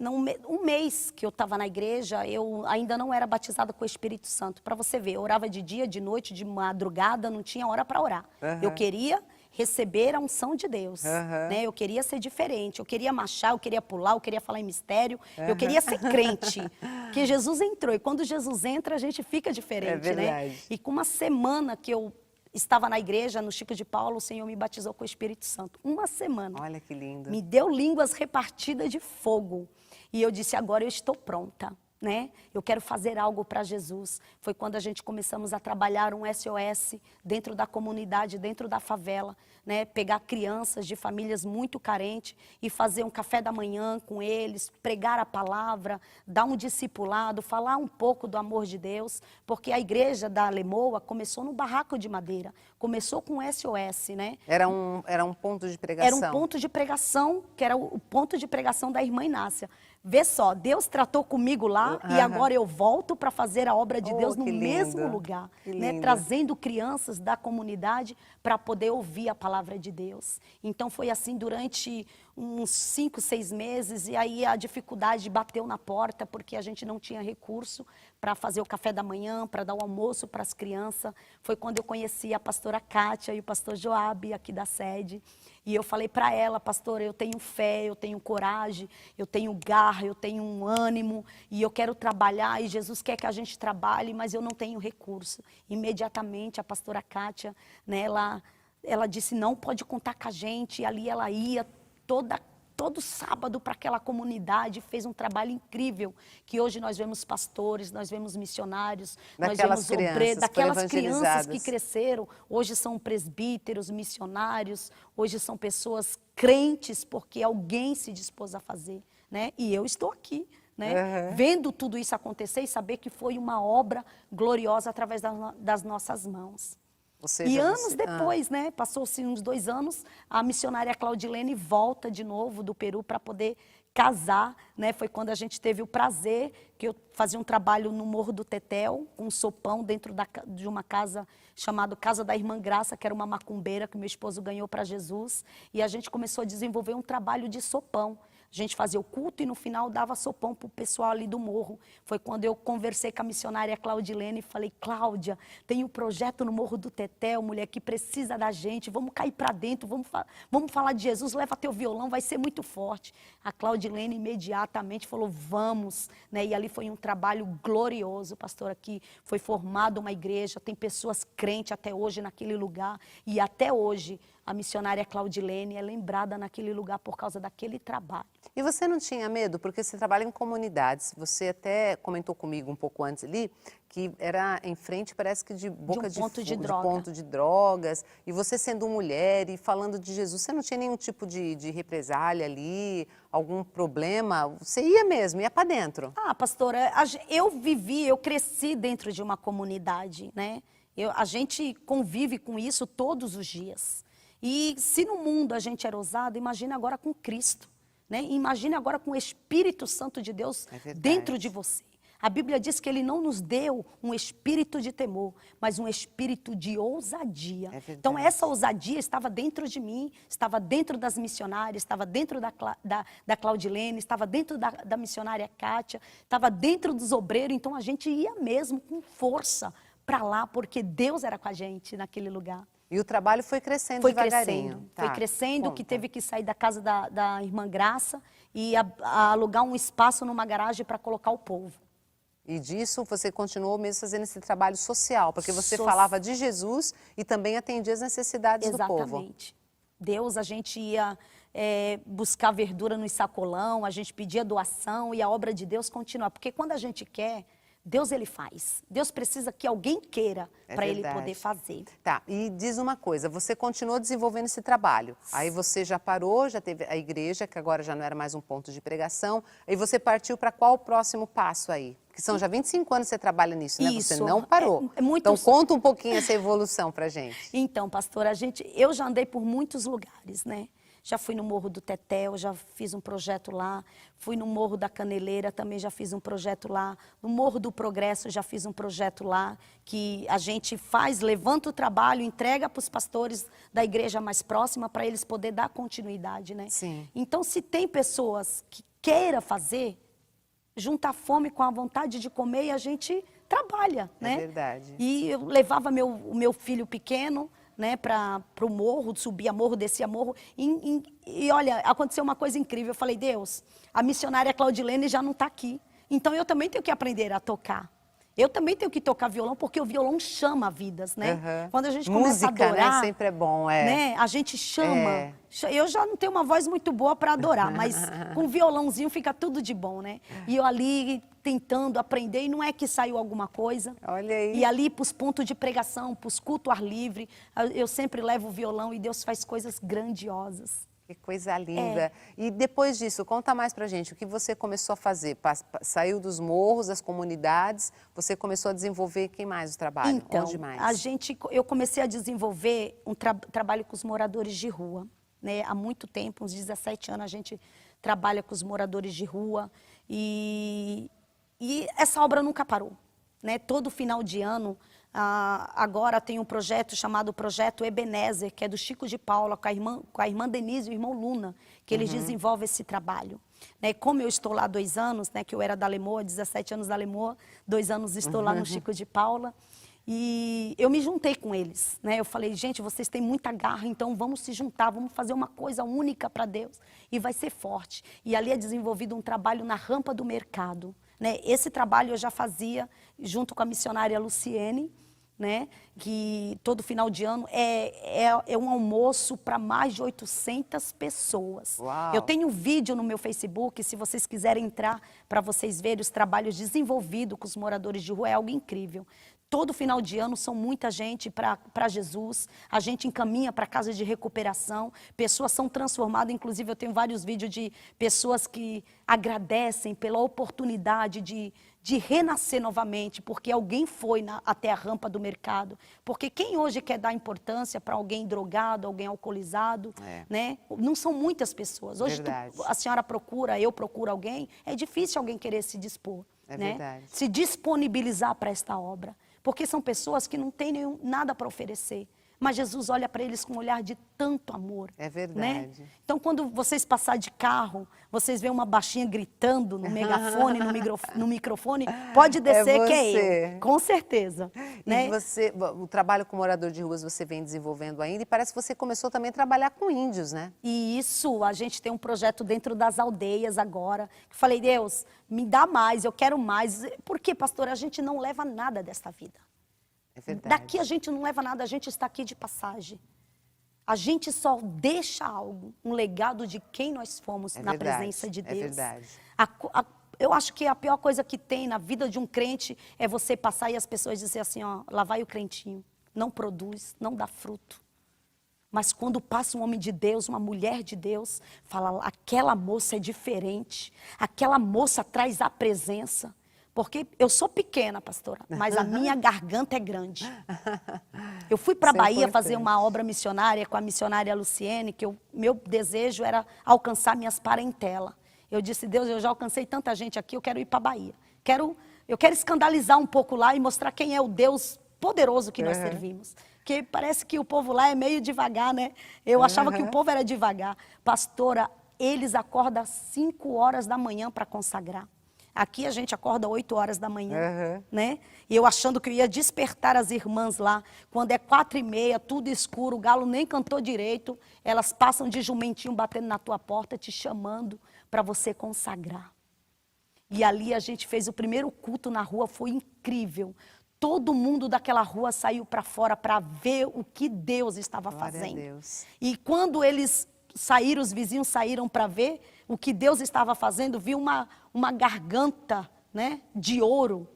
Um mês que eu estava na igreja, eu ainda não era batizada com o Espírito Santo. Para você ver, eu orava de dia, de noite, de madrugada, não tinha hora para orar. Eu queria receber a unção de Deus, né? Eu queria ser diferente, eu queria marchar, eu queria pular, eu queria falar em mistério, eu queria ser crente. Porque Jesus entrou e quando Jesus entra, a gente fica diferente, né? E com uma semana que eu estava na igreja, no Chico de Paulo, o Senhor me batizou com o Espírito Santo. Uma semana. Olha que lindo. Me deu línguas repartidas de fogo. E eu disse, agora eu estou pronta, né? Eu quero fazer algo para Jesus. Foi quando a gente começamos a trabalhar um SOS dentro da comunidade, dentro da favela, né? Pegar crianças de famílias muito carentes e fazer um café da manhã com eles, pregar a palavra, dar um discipulado, falar um pouco do amor de Deus, porque a igreja da Lemoa começou no barraco de madeira, começou com SOS, né? Era um ponto de pregação? Era um ponto de pregação, que era o ponto de pregação da irmã Inácia. Vê só, Deus tratou comigo lá e agora eu volto para fazer a obra de Deus no mesmo lugar, né? Trazendo crianças da comunidade para poder ouvir a palavra de Deus. Então foi assim durante uns 5, 6 meses e aí a dificuldade bateu na porta porque a gente não tinha recurso para fazer o café da manhã, para dar o almoço para as crianças. Foi quando eu conheci a pastora Kátia e o pastor Joabe aqui da sede. E eu falei para ela, pastora, eu tenho fé, eu tenho coragem, eu tenho garra, eu tenho um ânimo e eu quero trabalhar e Jesus quer que a gente trabalhe, mas eu não tenho recurso. Imediatamente a pastora Kátia, né, ela disse, não pode contar com a gente. E ali ela ia todo sábado para aquela comunidade, fez um trabalho incrível, que hoje nós vemos pastores, nós vemos missionários, nós vemos obreiros, daquelas crianças que cresceram, hoje são presbíteros, missionários, hoje são pessoas crentes, porque alguém se dispôs a fazer, né? E eu estou aqui, né? Vendo tudo isso acontecer e saber que foi uma obra gloriosa através das nossas mãos. E anos depois, né, passou-se uns 2 anos, a missionária Claudilene volta de novo do Peru para poder casar, né? Foi quando a gente teve o prazer, que eu fazia um trabalho no Morro do Tetel, um sopão dentro de uma casa chamada Casa da Irmã Graça, que era uma macumbeira que meu esposo ganhou para Jesus, e a gente começou a desenvolver um trabalho de sopão. A gente fazia o culto e no final dava sopão para o pessoal ali do morro. Foi quando eu conversei com a missionária Claudilene e falei, Cláudia, tem um projeto no Morro do Tetel, mulher, que precisa da gente, vamos cair para dentro, vamos falar de Jesus, leva teu violão, vai ser muito forte. A Claudilene imediatamente falou, vamos, né? E ali foi um trabalho glorioso, pastor, aqui foi formada uma igreja, tem pessoas crentes até hoje naquele lugar e até hoje a missionária Claudilene é lembrada naquele lugar por causa daquele trabalho. E você não tinha medo? Porque você trabalha em comunidades, você até comentou comigo um pouco antes ali, que era em frente, parece que de boca de ponto de drogas, e você sendo mulher e falando de Jesus, você não tinha nenhum tipo de represália ali, algum problema? Você ia mesmo, ia para dentro? Ah, pastora, eu cresci dentro de uma comunidade, né? A gente convive com isso todos os dias. E se no mundo a gente era ousado, imagine agora com Cristo, né? Imagine agora com o Espírito Santo de Deus dentro de você. A Bíblia diz que Ele não nos deu um espírito de temor, mas um espírito de ousadia. Então essa ousadia estava dentro de mim, estava dentro das missionárias, estava dentro da Claudilene, estava dentro da missionária Kátia, estava dentro dos obreiros, então a gente ia mesmo com força para lá, porque Deus era com a gente naquele lugar. E o trabalho foi crescendo devagarinho. Foi crescendo, que teve que sair da casa da Irmã Graça e alugar um espaço numa garagem para colocar o povo. E disso você continuou mesmo fazendo esse trabalho social, porque você falava de Jesus e também atendia as necessidades do povo. Exatamente. Deus, a gente ia buscar verdura no sacolão, a gente pedia doação e a obra de Deus continua. Porque quando a gente quer, Deus ele faz. Deus precisa que alguém queira para ele poder fazer. Tá, e diz uma coisa, você continuou desenvolvendo esse trabalho. Aí você já parou, já teve a igreja, que agora já não era mais um ponto de pregação. Aí você partiu para qual o próximo passo aí? Porque são já 25 anos que você trabalha nisso, né? Isso. Você não parou. Então conta um pouquinho essa evolução pra gente. Então, pastora, eu já andei por muitos lugares, né? Já fui no Morro do Tetel, já fiz um projeto lá. Fui no Morro da Caneleira, também já fiz um projeto lá. No Morro do Progresso, já fiz um projeto lá. Que a gente faz, levanta o trabalho, entrega para os pastores da igreja mais próxima para eles poderem dar continuidade, né? Sim. Então, se tem pessoas que queiram fazer, junta a fome com a vontade de comer e a gente trabalha, né? É verdade. E eu levava o meu filho pequeno, né, para o morro, subia morro, descia morro. E olha, aconteceu uma coisa incrível. Eu falei, Deus, a missionária Claudilene já não está aqui. Então eu também tenho que aprender a tocar. Eu também tenho que tocar violão, porque o violão chama vidas, né? Uhum. Quando a gente começa música, a adorar, né? Sempre é bom, né? A gente chama. Eu já não tenho uma voz muito boa para adorar, mas com o violãozinho fica tudo de bom, né? E eu ali tentando aprender, e não é que saiu alguma coisa. Olha aí. E ali para os pontos de pregação, para os cultos ar livre, eu sempre levo o violão e Deus faz coisas grandiosas. Que coisa linda. E depois disso, conta mais pra gente, o que você começou a fazer? Saiu dos morros, das comunidades, você começou a desenvolver, quem mais o trabalho? Então, onde mais? Eu comecei a desenvolver um trabalho com os moradores de rua, né? Há muito tempo, uns 17 anos, a gente trabalha com os moradores de rua e essa obra nunca parou, né? Todo final de ano, agora tem um projeto chamado Projeto Ebenezer, que é do Chico de Paula, com a irmã Denise e o irmão Luna, que eles desenvolvem esse trabalho. Né? Como eu estou lá há 2 anos, né, que eu era da Lemoa, 17 anos da Lemoa, 2 anos estou lá no Chico de Paula, e eu me juntei com eles. Né? Eu falei, gente, vocês têm muita garra, então vamos se juntar, vamos fazer uma coisa única para Deus, e vai ser forte. E ali é desenvolvido um trabalho na rampa do mercado. Né? Esse trabalho eu já fazia junto com a missionária Luciene, né? Que todo final de ano é um almoço para mais de 800 pessoas. Uau. Eu tenho um vídeo no meu Facebook, se vocês quiserem entrar para vocês verem os trabalhos desenvolvidos com os moradores de rua, é algo incrível. Todo final de ano são muita gente para Jesus, a gente encaminha para casa de recuperação, pessoas são transformadas, inclusive eu tenho vários vídeos de pessoas que agradecem pela oportunidade de renascer novamente, porque alguém foi até a rampa do mercado. Porque quem hoje quer dar importância para alguém drogado, alguém alcoolizado, né? Não são muitas pessoas. Hoje a senhora procura, eu procuro alguém, é difícil alguém querer se dispor, né? Se disponibilizar para esta obra. Porque são pessoas que não têm nada para oferecer. Mas Jesus olha para eles com um olhar de tanto amor. É verdade. Né? Então, quando vocês passarem de carro, vocês veem uma baixinha gritando no megafone, no microfone, pode descer que é eu. Com certeza. Né? E você, o trabalho com morador de ruas você vem desenvolvendo ainda e parece que você começou também a trabalhar com índios, né? E isso, a gente tem um projeto dentro das aldeias agora. Que falei, Deus, me dá mais, eu quero mais. Por quê, pastor? A gente não leva nada desta vida. É verdade. Daqui a gente não leva nada, a gente está aqui de passagem. A gente só deixa algo, um legado de quem nós fomos na presença de Deus. É verdade. Eu acho que a pior coisa que tem na vida de um crente é você passar e as pessoas dizerem assim, ó, lá vai o crentinho, não produz, não dá fruto. Mas quando passa um homem de Deus, uma mulher de Deus, fala, aquela moça é diferente, aquela moça traz a presença. Porque eu sou pequena, pastora, mas a minha garganta é grande. Eu fui para a Bahia fazer uma obra missionária com a missionária Luciene, que meu desejo era alcançar minhas parentelas. Eu disse, Deus, eu já alcancei tanta gente aqui, eu quero ir para a Bahia. Eu quero escandalizar um pouco lá e mostrar quem é o Deus poderoso que nós servimos. Porque parece que o povo lá é meio devagar, né? Eu achava que o povo era devagar. Pastora, eles acordam às 5 horas da manhã para consagrar. Aqui a gente acorda 8 horas da manhã, né? E eu achando que eu ia despertar as irmãs lá. Quando é 4h30, tudo escuro, o galo nem cantou direito, elas passam de jumentinho batendo na tua porta, te chamando para você consagrar. E ali a gente fez o primeiro culto na rua, foi incrível. Todo mundo daquela rua saiu para fora para ver o que Deus estava Glória a fazendo. Deus. E quando eles saíram, os vizinhos saíram para ver o que Deus estava fazendo, viu uma garganta, né, de ouro,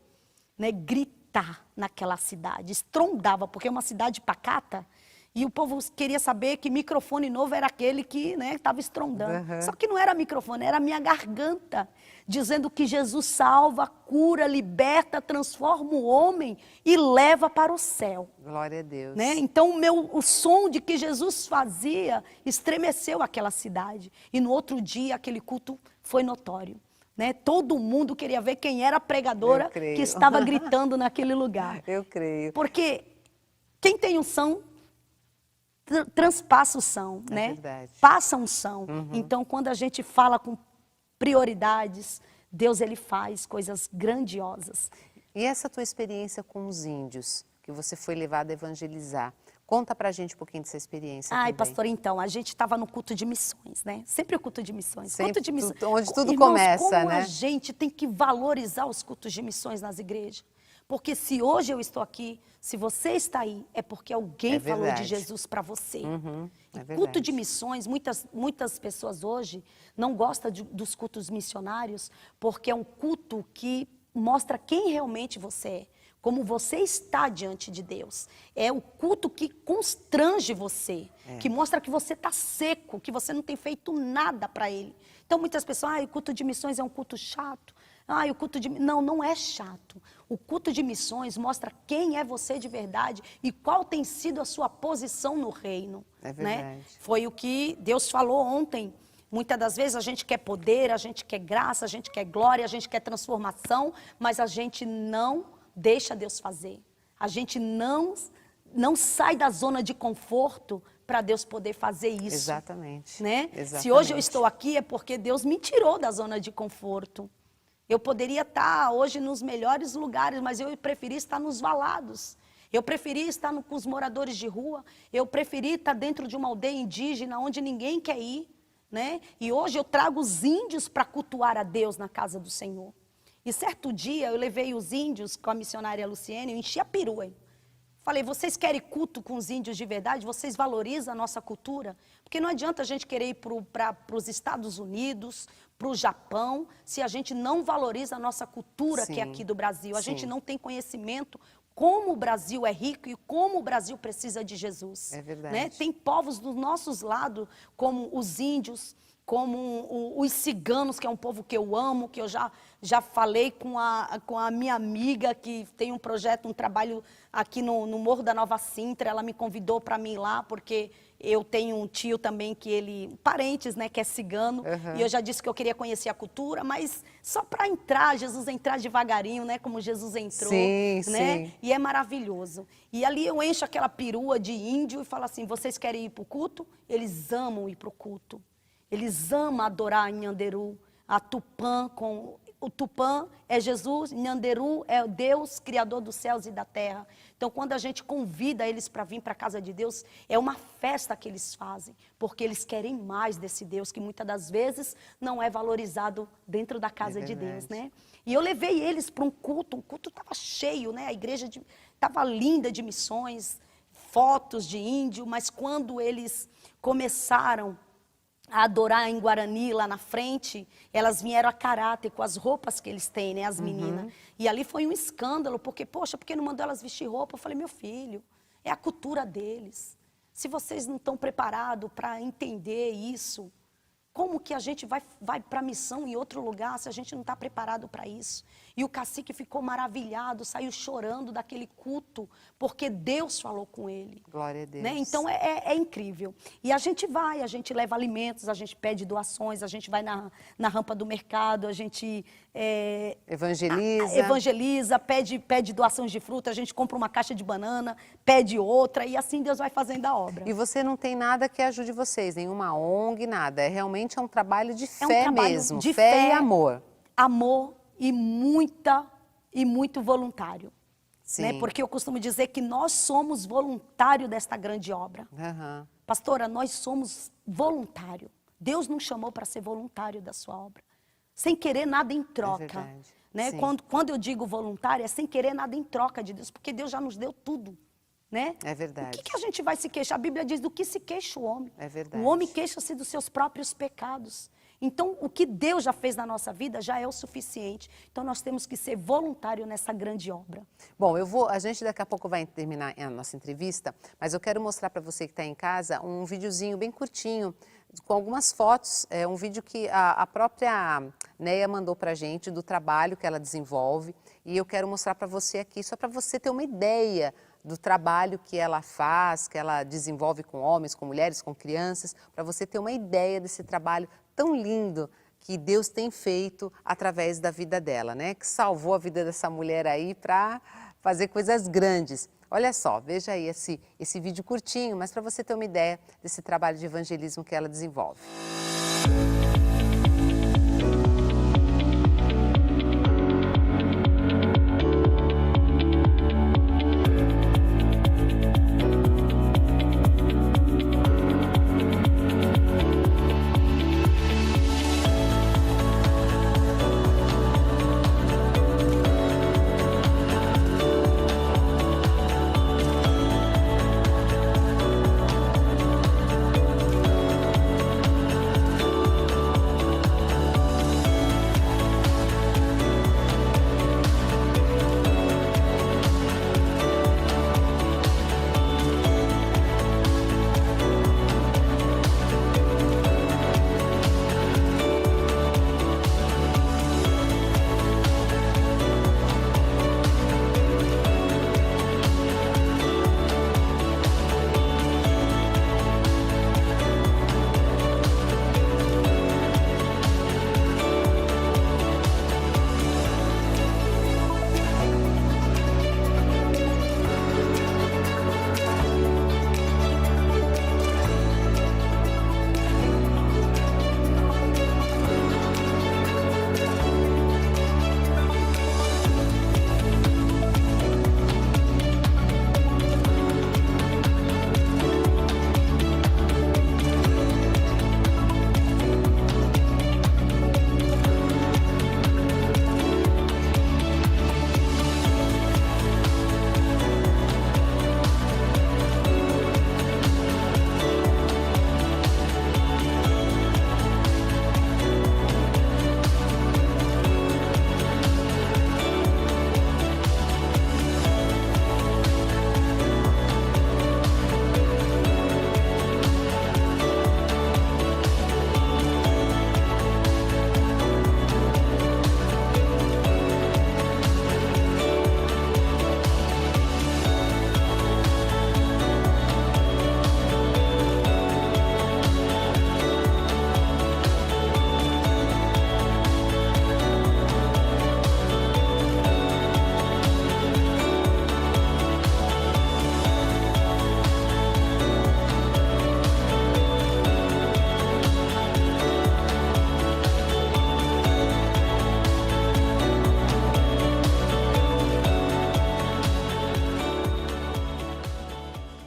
né, gritar naquela cidade. Estrondava, porque é uma cidade pacata. E o povo queria saber que microfone novo era aquele que estava estrondando. Só que não era microfone, era a minha garganta, dizendo que Jesus salva, cura, liberta, transforma o homem e leva para o céu. Glória a Deus. Né? Então o som de que Jesus fazia estremeceu aquela cidade. E no outro dia aquele culto foi notório. Né? Todo mundo queria ver quem era a pregadora que estava gritando naquele lugar. Eu creio. Porque quem tem unção transpassa o som, É né? verdade. Passa unção. Então, quando a gente fala com prioridades, Deus ele faz coisas grandiosas. E essa tua experiência com os índios, que você foi levada a evangelizar, conta pra gente um pouquinho dessa experiência Ai, também. pastor, então, a gente estava no culto de missões, né? Sempre o culto de missões. Sempre, Culto de missões. onde tudo Irmãos, começa, como né? a gente tem que valorizar os cultos de missões nas igrejas. Porque se hoje eu estou aqui, se você está aí, é porque alguém falou de verdade. Jesus para você. É E culto verdade. de missões, muitas pessoas hoje não gostam dos cultos missionários, porque é um culto que mostra quem realmente você é, como você está diante de Deus. É o culto que constrange você, que mostra que você está seco, que você não tem feito nada para Ele. Então muitas pessoas, o culto de missões é um culto chato. O culto de... Não, não é chato. O culto de missões mostra quem é você de verdade e qual tem sido a sua posição no reino. É verdade. Né? Foi o que Deus falou ontem. Muitas das vezes a gente quer poder, a gente quer graça, a gente quer glória, a gente quer transformação, mas a gente não deixa Deus fazer. A gente não sai da zona de conforto para Deus poder fazer isso. Exatamente. Né? Exatamente. Se hoje eu estou aqui é porque Deus me tirou da zona de conforto. Eu poderia estar hoje nos melhores lugares, mas eu preferi estar nos valados. Eu preferi estar com os moradores de rua. Eu preferi estar dentro de uma aldeia indígena onde ninguém quer ir. Né? E hoje eu trago os índios para cultuar a Deus na casa do Senhor. E certo dia eu levei os índios com a missionária Luciene, eu enchi a perua. Falei, vocês querem culto com os índios de verdade? Vocês valorizam a nossa cultura? Porque não adianta a gente querer ir para os Estados Unidos, para o Japão, se a gente não valoriza a nossa cultura, que é aqui do Brasil. A gente não tem conhecimento como o Brasil é rico e como o Brasil precisa de Jesus. É verdade. Né? Tem povos dos nossos lados, como os índios, como os ciganos, que é um povo que eu amo, que eu já falei com a minha amiga, que tem um projeto, um trabalho aqui no Morro da Nova Sintra. Ela me convidou para mim ir lá, porque eu tenho um tio também, parentes, né, que é cigano, e eu já disse que eu queria conhecer a cultura, mas só para entrar, Jesus entrar devagarinho, né, como Jesus entrou, sim, né, sim. e é maravilhoso. E ali eu encho aquela perua de índio e falo assim, vocês querem ir para o culto? Eles amam ir para o culto. Eles amam adorar a Nhanderu, a Tupã. O Tupã é Jesus, Nhanderu é o Deus, Criador dos céus e da terra. Então, quando a gente convida eles para vir para a casa de Deus, é uma festa que eles fazem, porque eles querem mais desse Deus, que muitas das vezes não é valorizado dentro da casa de Deus, né? E eu levei eles para um culto estava cheio, né? A igreja estava linda de missões, fotos de índio, mas quando eles começaram a adorar em Guarani, lá na frente, elas vieram a caráter, com as roupas que eles têm, né, as meninas. E ali foi um escândalo, porque, poxa, por que não mandou elas vestir roupa? Eu falei, meu filho, é a cultura deles. Se vocês não estão preparados para entender isso, como que a gente vai para a missão em outro lugar se a gente não está preparado para isso? E o cacique ficou maravilhado, saiu chorando daquele culto, porque Deus falou com ele. Glória a Deus. Né? Então é incrível. E a gente leva alimentos, a gente pede doações, a gente vai na rampa do mercado, a gente evangeliza, pede doações de fruta, a gente compra uma caixa de banana, pede outra, e assim Deus vai fazendo a obra. E você não tem nada que ajude vocês, nenhuma ONG, nada. Realmente é um trabalho de fé mesmo, de fé e amor. Amor e muito voluntário. Sim. Né? Porque eu costumo dizer que nós somos voluntário desta grande obra. Pastora, nós somos voluntário. Deus nos chamou para ser voluntário da sua obra. Sem querer nada em troca. né? Sim. Quando eu digo voluntário, é sem querer nada em troca de Deus, porque Deus já nos deu tudo, né? É verdade. O que a gente vai se queixar? A Bíblia diz do que se queixa o homem. É verdade. O homem queixa-se dos seus próprios pecados. Então, o que Deus já fez na nossa vida já é o suficiente. Então, nós temos que ser voluntário nessa grande obra. Bom, a gente daqui a pouco vai terminar a nossa entrevista, mas eu quero mostrar para você que está em casa um videozinho bem curtinho, com algumas fotos, um vídeo que a própria Neia mandou para a gente do trabalho que ela desenvolve, e eu quero mostrar para você aqui, só para você ter uma ideia do trabalho que ela faz, que ela desenvolve com homens, com mulheres, com crianças, para você ter uma ideia desse trabalho tão lindo que Deus tem feito através da vida dela, né? Que salvou a vida dessa mulher aí para fazer coisas grandes. Olha só, veja aí esse vídeo curtinho, mas para você ter uma ideia desse trabalho de evangelismo que ela desenvolve.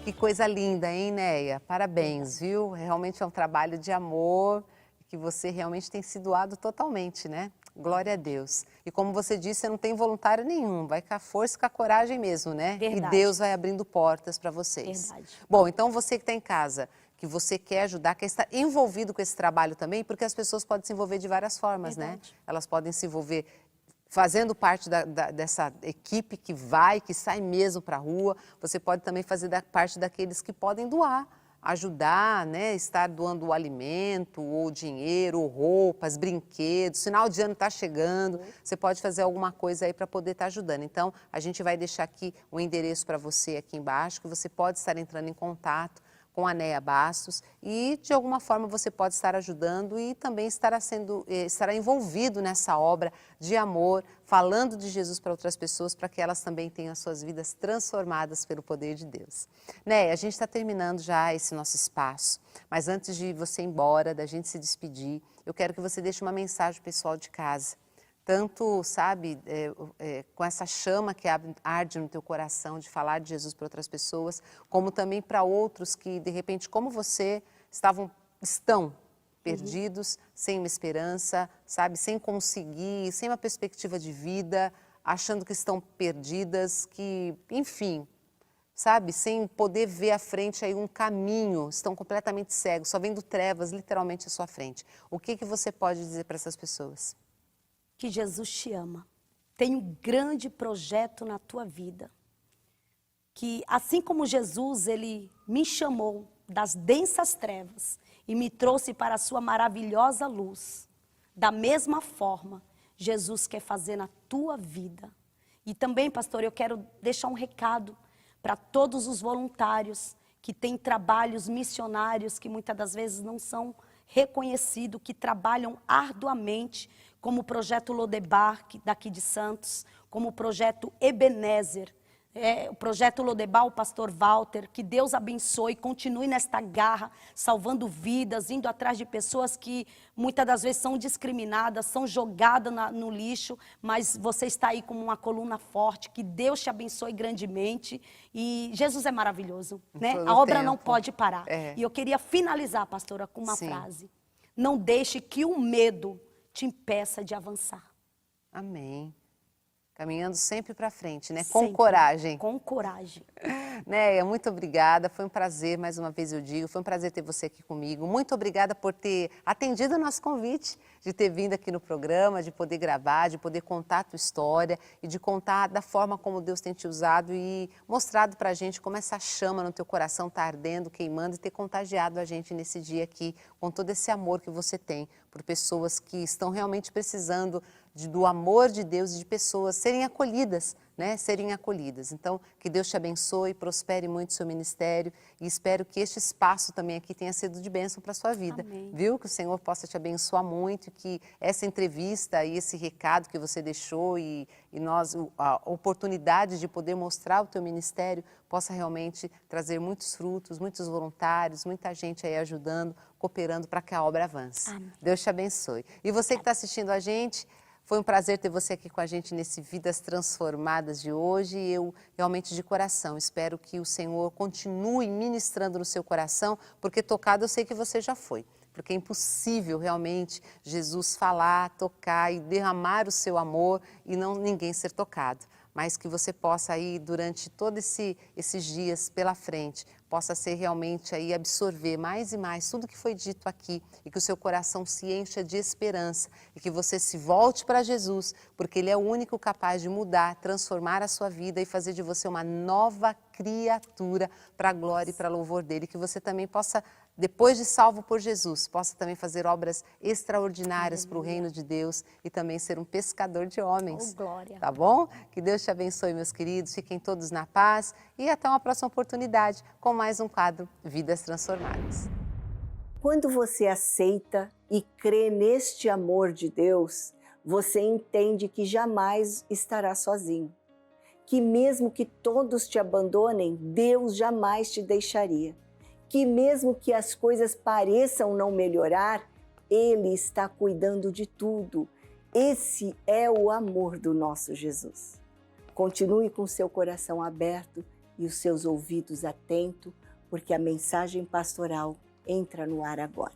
Que coisa linda, hein, Neia? Parabéns, viu? Realmente é um trabalho de amor que você realmente tem se doado totalmente, né? Glória a Deus. E como você disse, você não tem voluntário nenhum, vai com a força e com a coragem mesmo, né? Verdade. E Deus vai abrindo portas para vocês. Verdade. Bom, então você que está em casa, que você quer ajudar, quer estar envolvido com esse trabalho também, porque as pessoas podem se envolver de várias formas, né? Verdade. Elas podem se envolver fazendo parte dessa equipe que vai, que sai mesmo para a rua. Você pode também fazer parte daqueles que podem doar, ajudar, né? Estar doando o alimento, ou dinheiro, ou roupas, brinquedos. Final de ano está chegando, você pode fazer alguma coisa aí para poder estar ajudando. Então, a gente vai deixar aqui o endereço para você aqui embaixo, que você pode estar entrando em contato com a Neia Bastos e, de alguma forma, você pode estar ajudando e também estará envolvido nessa obra de amor, falando de Jesus para outras pessoas, para que elas também tenham as suas vidas transformadas pelo poder de Deus. Neia, a gente está terminando já esse nosso espaço, mas antes de você ir embora, da gente se despedir, eu quero que você deixe uma mensagem pessoal de casa. Tanto, sabe, com essa chama que arde no teu coração de falar de Jesus para outras pessoas, como também para outros que, de repente, como você, estão perdidos, sem uma esperança, sabe, sem conseguir, sem uma perspectiva de vida, achando que estão perdidas, que, enfim, sabe, sem poder ver à frente aí um caminho, estão completamente cegos, só vendo trevas literalmente à sua frente. O que você pode dizer para essas pessoas? Que Jesus te ama. Tem um grande projeto na tua vida. Que assim como Jesus, ele me chamou das densas trevas e me trouxe para a sua maravilhosa luz, da mesma forma, Jesus quer fazer na tua vida. E também, pastor, eu quero deixar um recado para todos os voluntários que têm trabalhos missionários que muitas das vezes não são reconhecidos, que trabalham arduamente, como o projeto Lodebar, daqui de Santos, como o projeto Ebenezer, o projeto Lodebar, o pastor Walter, que Deus abençoe, continue nesta garra, salvando vidas, indo atrás de pessoas que muitas das vezes são discriminadas, são jogadas no lixo, mas você está aí como uma coluna forte, que Deus te abençoe grandemente, e Jesus é maravilhoso, né? A obra não pode parar. E eu queria finalizar, pastora, com uma frase: não deixe que o medo te impeça de avançar. Amém. Caminhando sempre para frente, né? Sempre, com coragem. Com coragem. Néia, muito obrigada. Foi um prazer, mais uma vez eu digo, foi um prazer ter você aqui comigo. Muito obrigada por ter atendido o nosso convite, de ter vindo aqui no programa, de poder gravar, de poder contar a tua história e de contar da forma como Deus tem te usado e mostrado pra gente como essa chama no teu coração tá ardendo, queimando e ter contagiado a gente nesse dia aqui com todo esse amor que você tem por pessoas que estão realmente precisando do amor de Deus e de pessoas serem acolhidas, né? Serem acolhidas. Então, que Deus te abençoe, prospere muito o seu ministério e espero que este espaço também aqui tenha sido de bênção para a sua vida. Amém. Viu? Que o Senhor possa te abençoar muito e que essa entrevista e esse recado que você deixou e nós, a oportunidade de poder mostrar o teu ministério possa realmente trazer muitos frutos, muitos voluntários, muita gente aí ajudando, cooperando para que a obra avance. Amém. Deus te abençoe. E você que está assistindo a gente, foi um prazer ter você aqui com a gente nesse Vidas Transformadas de hoje. E eu realmente de coração espero que o Senhor continue ministrando no seu coração, porque tocado eu sei que você já foi. Porque é impossível realmente Jesus falar, tocar e derramar o seu amor e não ninguém ser tocado. Mas que você possa aí durante todos esses dias pela frente, possa ser realmente aí absorver mais e mais tudo que foi dito aqui e que o seu coração se encha de esperança e que você se volte para Jesus, porque Ele é o único capaz de mudar, transformar a sua vida e fazer de você uma nova criatura para a glória e para louvor dEle, que você também possa, depois de salvo por Jesus, possa também fazer obras extraordinárias para o reino de Deus e também ser um pescador de homens. Oh, glória. Tá bom? Que Deus te abençoe, meus queridos. Fiquem todos na paz e até uma próxima oportunidade com mais um quadro Vidas Transformadas. Quando você aceita e crê neste amor de Deus, você entende que jamais estará sozinho. Que mesmo que todos te abandonem, Deus jamais te deixaria. Que mesmo que as coisas pareçam não melhorar, Ele está cuidando de tudo. Esse é o amor do nosso Jesus. Continue com seu coração aberto e os seus ouvidos atentos, porque a mensagem pastoral entra no ar agora.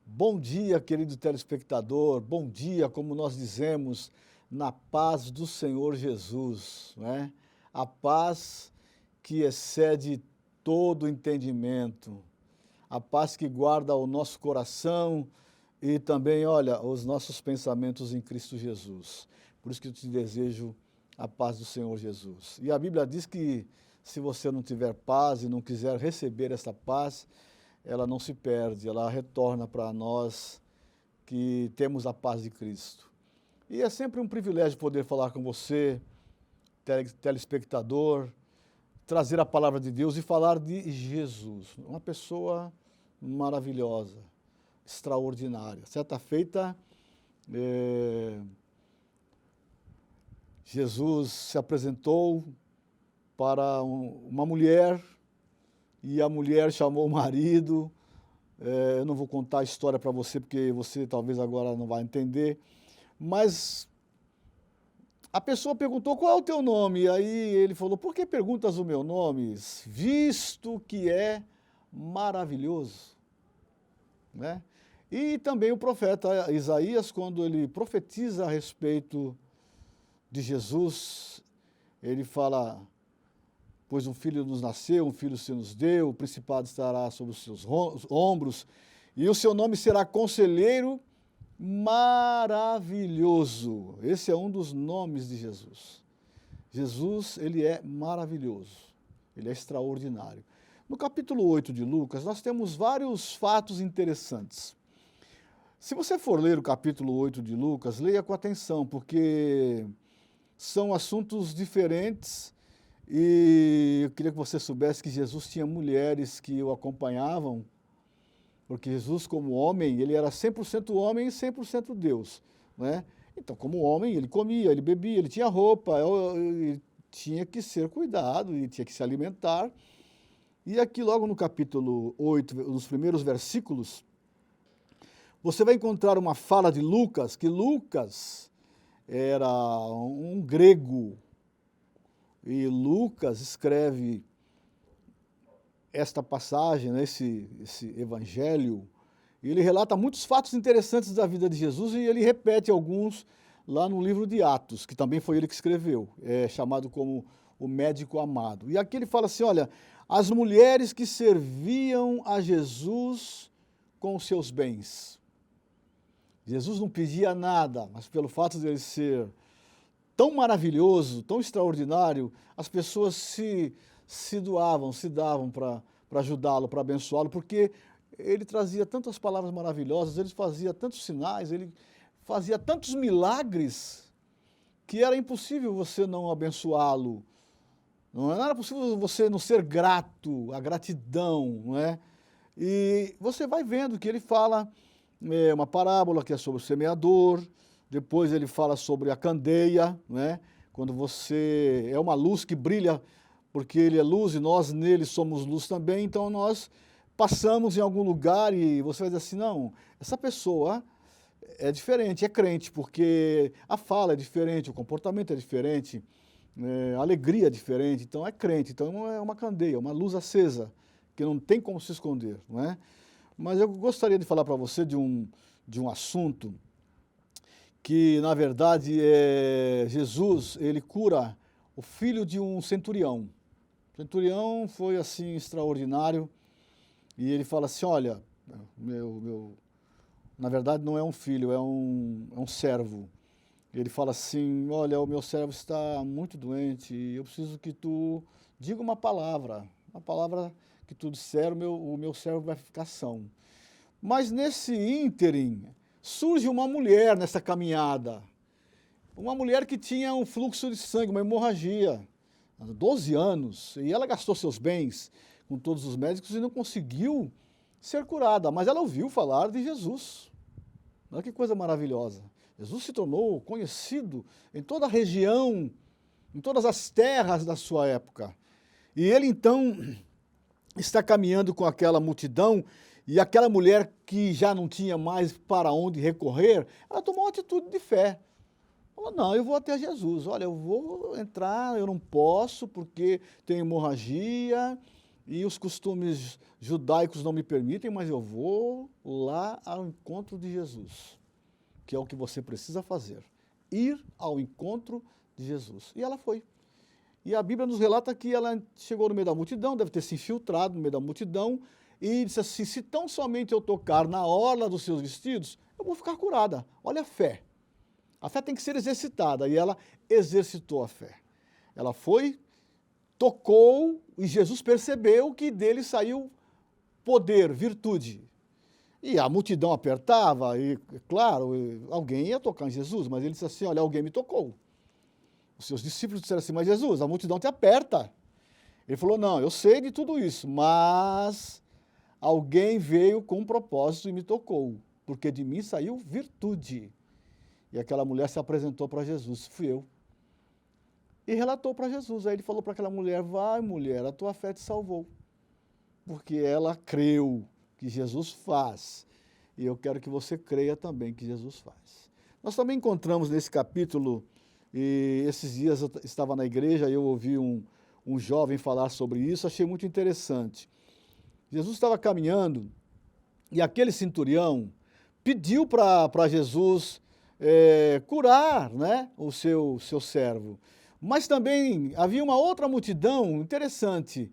Bom dia, querido telespectador. Bom dia, como nós dizemos, na paz do Senhor Jesus, né? A paz que excede todo entendimento, a paz que guarda o nosso coração e também, olha, os nossos pensamentos em Cristo Jesus. Por isso que eu te desejo a paz do Senhor Jesus. E a Bíblia diz que se você não tiver paz e não quiser receber essa paz, ela não se perde, ela retorna para nós que temos a paz de Cristo. E é sempre um privilégio poder falar com você, telespectador, trazer a palavra de Deus e falar de Jesus, uma pessoa maravilhosa, extraordinária. Certa feita, Jesus se apresentou para uma mulher e a mulher chamou o marido. Eu não vou contar a história para você, porque você talvez agora não vai entender, mas a pessoa perguntou, qual é o teu nome? E aí ele falou, por que perguntas o meu nome? Visto que é maravilhoso. Né? E também o profeta Isaías, quando ele profetiza a respeito de Jesus, ele fala, pois um filho nos nasceu, um filho se nos deu, o principado estará sobre os seus ombros, e o seu nome será Conselheiro Maravilhoso. Esse é um dos nomes de Jesus. Jesus, ele é maravilhoso, ele é extraordinário. No capítulo 8 de Lucas, nós temos vários fatos interessantes. Se você for ler o capítulo 8 de Lucas, leia com atenção, porque são assuntos diferentes e eu queria que você soubesse que Jesus tinha mulheres que o acompanhavam, porque Jesus, como homem, ele era 100% homem e 100% Deus, né? Então, como homem, ele comia, ele bebia, ele tinha roupa, ele tinha que ser cuidado e tinha que se alimentar. E aqui, logo no capítulo 8, nos primeiros versículos, você vai encontrar uma fala de Lucas, que Lucas era um grego, e Lucas escreve esta passagem, né, esse evangelho, e ele relata muitos fatos interessantes da vida de Jesus e ele repete alguns lá no livro de Atos, que também foi ele que escreveu, chamado como o médico amado. E aqui ele fala assim, olha, as mulheres que serviam a Jesus com os seus bens. Jesus não pedia nada, mas pelo fato de ele ser tão maravilhoso, tão extraordinário, as pessoas se doavam, se davam para ajudá-lo, para abençoá-lo, porque ele trazia tantas palavras maravilhosas, ele fazia tantos sinais, ele fazia tantos milagres, que era impossível você não abençoá-lo. Não era possível você não ser grato, a gratidão, não é? E você vai vendo que ele fala uma parábola que é sobre o semeador, depois ele fala sobre a candeia, né? Quando você é uma luz que brilha, porque ele é luz e nós nele somos luz também, então nós passamos em algum lugar e você vai dizer assim, não, essa pessoa é diferente, é crente, porque a fala é diferente, o comportamento é diferente, a alegria é diferente, então é crente, então é uma candeia, uma luz acesa, que não tem como se esconder, não é? Mas eu gostaria de falar para você de um assunto que, na verdade, Jesus, ele cura o filho de um centurião. O centurião foi, assim, extraordinário, e ele fala assim, olha, na verdade não é um filho, é um servo. Ele fala assim, olha, o meu servo está muito doente e eu preciso que tu diga uma palavra que tu disser, o meu servo vai ficar são. Mas nesse ínterim, surge uma mulher nessa caminhada, uma mulher que tinha um fluxo de sangue, uma hemorragia, 12 anos, e ela gastou seus bens com todos os médicos e não conseguiu ser curada, mas ela ouviu falar de Jesus. Olha que coisa maravilhosa. Jesus se tornou conhecido em toda a região, em todas as terras da sua época. E ele então está caminhando com aquela multidão e aquela mulher que já não tinha mais para onde recorrer, ela tomou uma atitude de fé. Falou, não, eu vou até Jesus, olha, eu vou entrar, eu não posso porque tenho hemorragia e os costumes judaicos não me permitem, mas eu vou lá ao encontro de Jesus, que é o que você precisa fazer, ir ao encontro de Jesus. E ela foi. E a Bíblia nos relata que ela chegou no meio da multidão, deve ter se infiltrado no meio da multidão, e disse assim, se tão somente eu tocar na orla dos seus vestidos, eu vou ficar curada. Olha a fé. A fé tem que ser exercitada, e ela exercitou a fé. Ela foi, tocou, e Jesus percebeu que dele saiu poder, virtude. E a multidão apertava, e claro, alguém ia tocar em Jesus, mas ele disse assim, olha, alguém me tocou. Os seus discípulos disseram assim, mas Jesus, a multidão te aperta. Ele falou, não, eu sei de tudo isso, mas alguém veio com um propósito e me tocou, porque de mim saiu virtude. E aquela mulher se apresentou para Jesus, fui eu. E relatou para Jesus, aí ele falou para aquela mulher, vai mulher, a tua fé te salvou. Porque ela creu que Jesus faz, e eu quero que você creia também que Jesus faz. Nós também encontramos nesse capítulo E esses dias eu estava na igreja e eu ouvi um jovem falar sobre isso, achei muito interessante. Jesus estava caminhando e aquele centurião pediu para Jesus curar, né, o seu servo. Mas também havia uma outra multidão interessante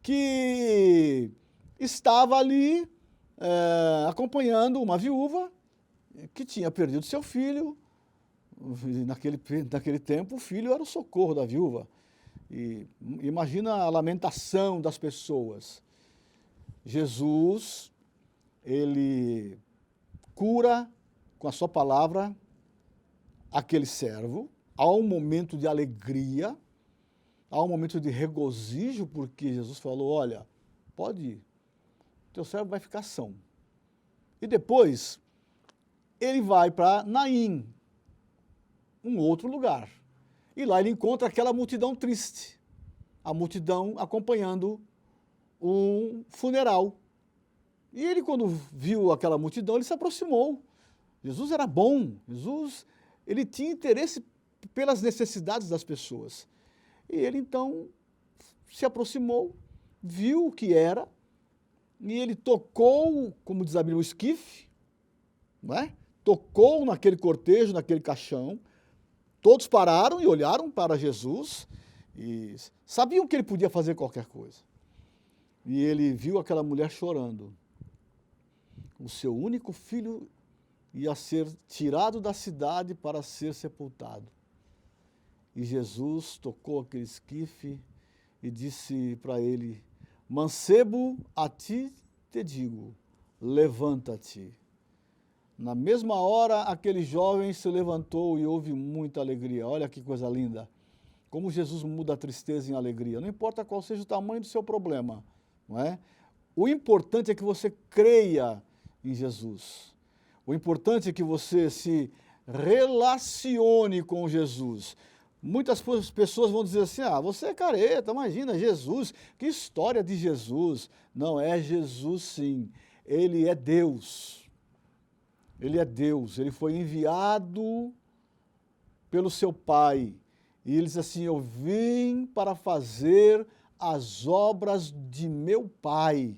que estava ali acompanhando uma viúva que tinha perdido seu filho. Naquele tempo, o filho era o socorro da viúva. E imagina a lamentação das pessoas. Jesus, ele cura com a sua palavra aquele servo. Há um momento de alegria, há um momento de regozijo, porque Jesus falou, olha, pode ir, teu servo vai ficar são. E depois, ele vai para Naim, um outro lugar. E lá ele encontra aquela multidão triste, a multidão acompanhando um funeral. E ele, quando viu aquela multidão, ele se aproximou. Jesus era bom, Jesus, ele tinha interesse pelas necessidades das pessoas. E ele, então, se aproximou, viu o que era, e ele tocou, como diz a Bíblia, o esquife, não é? Tocou naquele cortejo, naquele caixão. Todos pararam e olharam para Jesus e sabiam que ele podia fazer qualquer coisa. E ele viu aquela mulher chorando. O seu único filho ia ser tirado da cidade para ser sepultado. E Jesus tocou aquele esquife e disse para ele, mancebo, a ti te digo, levanta-te. Na mesma hora, aquele jovem se levantou e houve muita alegria. Olha que coisa linda. Como Jesus muda a tristeza em alegria. Não importa qual seja o tamanho do seu problema, não é? O importante é que você creia em Jesus. O importante é que você se relacione com Jesus. Muitas pessoas vão dizer assim, você é careta, imagina, Jesus, que história de Jesus. Não, é Jesus sim, ele é Deus. Ele é Deus, ele foi enviado pelo seu Pai. E ele diz assim, eu vim para fazer as obras de meu Pai.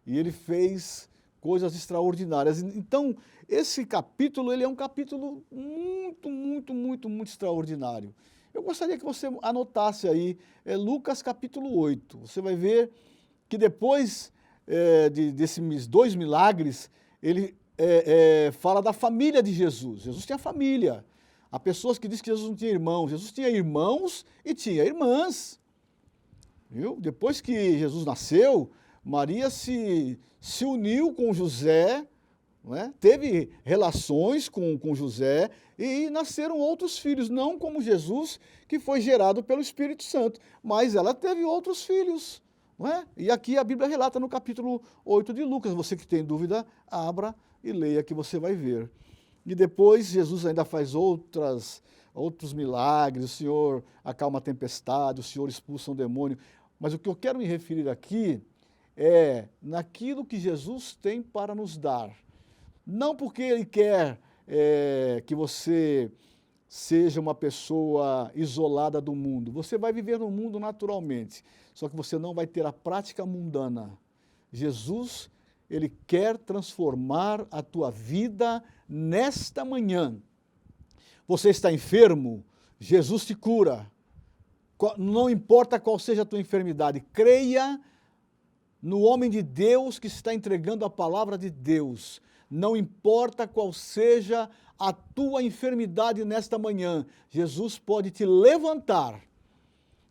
E ele fez coisas extraordinárias. Então, esse capítulo, ele é um capítulo muito extraordinário. Eu gostaria que você anotasse aí, Lucas capítulo 8. Você vai ver que depois desses 2 milagres, ele fala da família de Jesus. Jesus tinha família. Há pessoas que dizem que Jesus não tinha irmãos. Jesus tinha irmãos e tinha irmãs. Viu? Depois que Jesus nasceu, Maria se uniu com José, não é? Teve relações com José e nasceram outros filhos, não como Jesus, que foi gerado pelo Espírito Santo, mas ela teve outros filhos. Não é? E aqui a Bíblia relata no capítulo 8 de Lucas. Você que tem dúvida, abra e leia que você vai ver. E depois Jesus ainda faz outros milagres, o Senhor acalma a tempestade, o Senhor expulsa um demônio. Mas o que eu quero me referir aqui é naquilo que Jesus tem para nos dar. Não porque Ele quer que você seja uma pessoa isolada do mundo. Você vai viver no mundo naturalmente, só que você não vai ter a prática mundana. Jesus, Ele quer transformar a tua vida nesta manhã. Você está enfermo, Jesus te cura. Não importa qual seja a tua enfermidade, creia no homem de Deus que está entregando a palavra de Deus. Não importa qual seja a tua enfermidade nesta manhã, Jesus pode te levantar.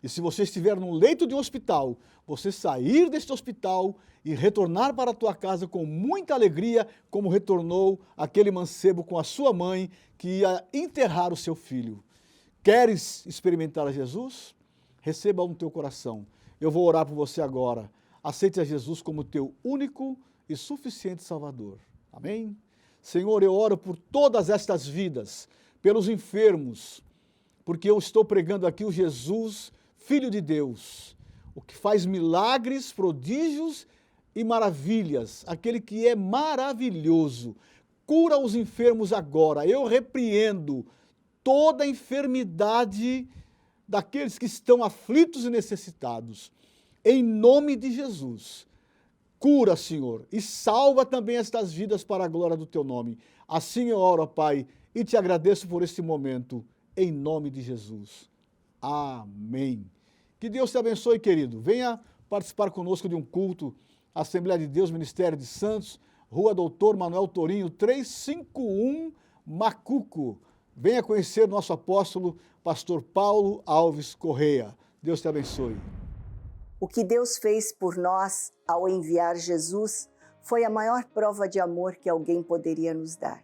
E se você estiver num leito de um hospital, você sair deste hospital e retornar para a tua casa com muita alegria, como retornou aquele mancebo com a sua mãe que ia enterrar o seu filho. Queres experimentar a Jesus? Receba no teu coração. Eu vou orar por você agora. Aceite a Jesus como teu único e suficiente Salvador. Amém? Senhor, eu oro por todas estas vidas, pelos enfermos, porque eu estou pregando aqui o Jesus, Filho de Deus, o que faz milagres, prodígios e maravilhas, aquele que é maravilhoso. Cura os enfermos agora. Eu repreendo toda enfermidade daqueles que estão aflitos e necessitados. Em nome de Jesus, cura, Senhor, e salva também estas vidas para a glória do Teu nome. Assim eu oro, Pai, e te agradeço por este momento, em nome de Jesus. Amém. Que Deus te abençoe, querido. Venha participar conosco de um culto, Assembleia de Deus, Ministério de Santos, Rua Doutor Manuel Torinho, 351, Macuco. Venha conhecer nosso apóstolo, pastor Paulo Alves Correia. Deus te abençoe. O que Deus fez por nós ao enviar Jesus foi a maior prova de amor que alguém poderia nos dar.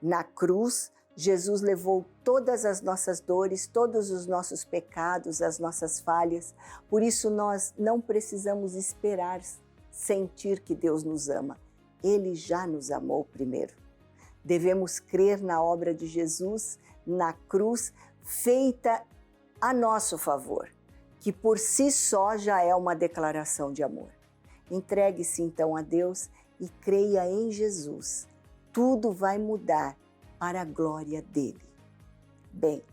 Na cruz, Jesus levou todas as nossas dores, todos os nossos pecados, as nossas falhas. Por isso nós não precisamos esperar sentir que Deus nos ama. Ele já nos amou primeiro. Devemos crer na obra de Jesus, na cruz, feita a nosso favor, que por si só já é uma declaração de amor. Entregue-se então a Deus e creia em Jesus. Tudo vai mudar para a glória dele. Bem,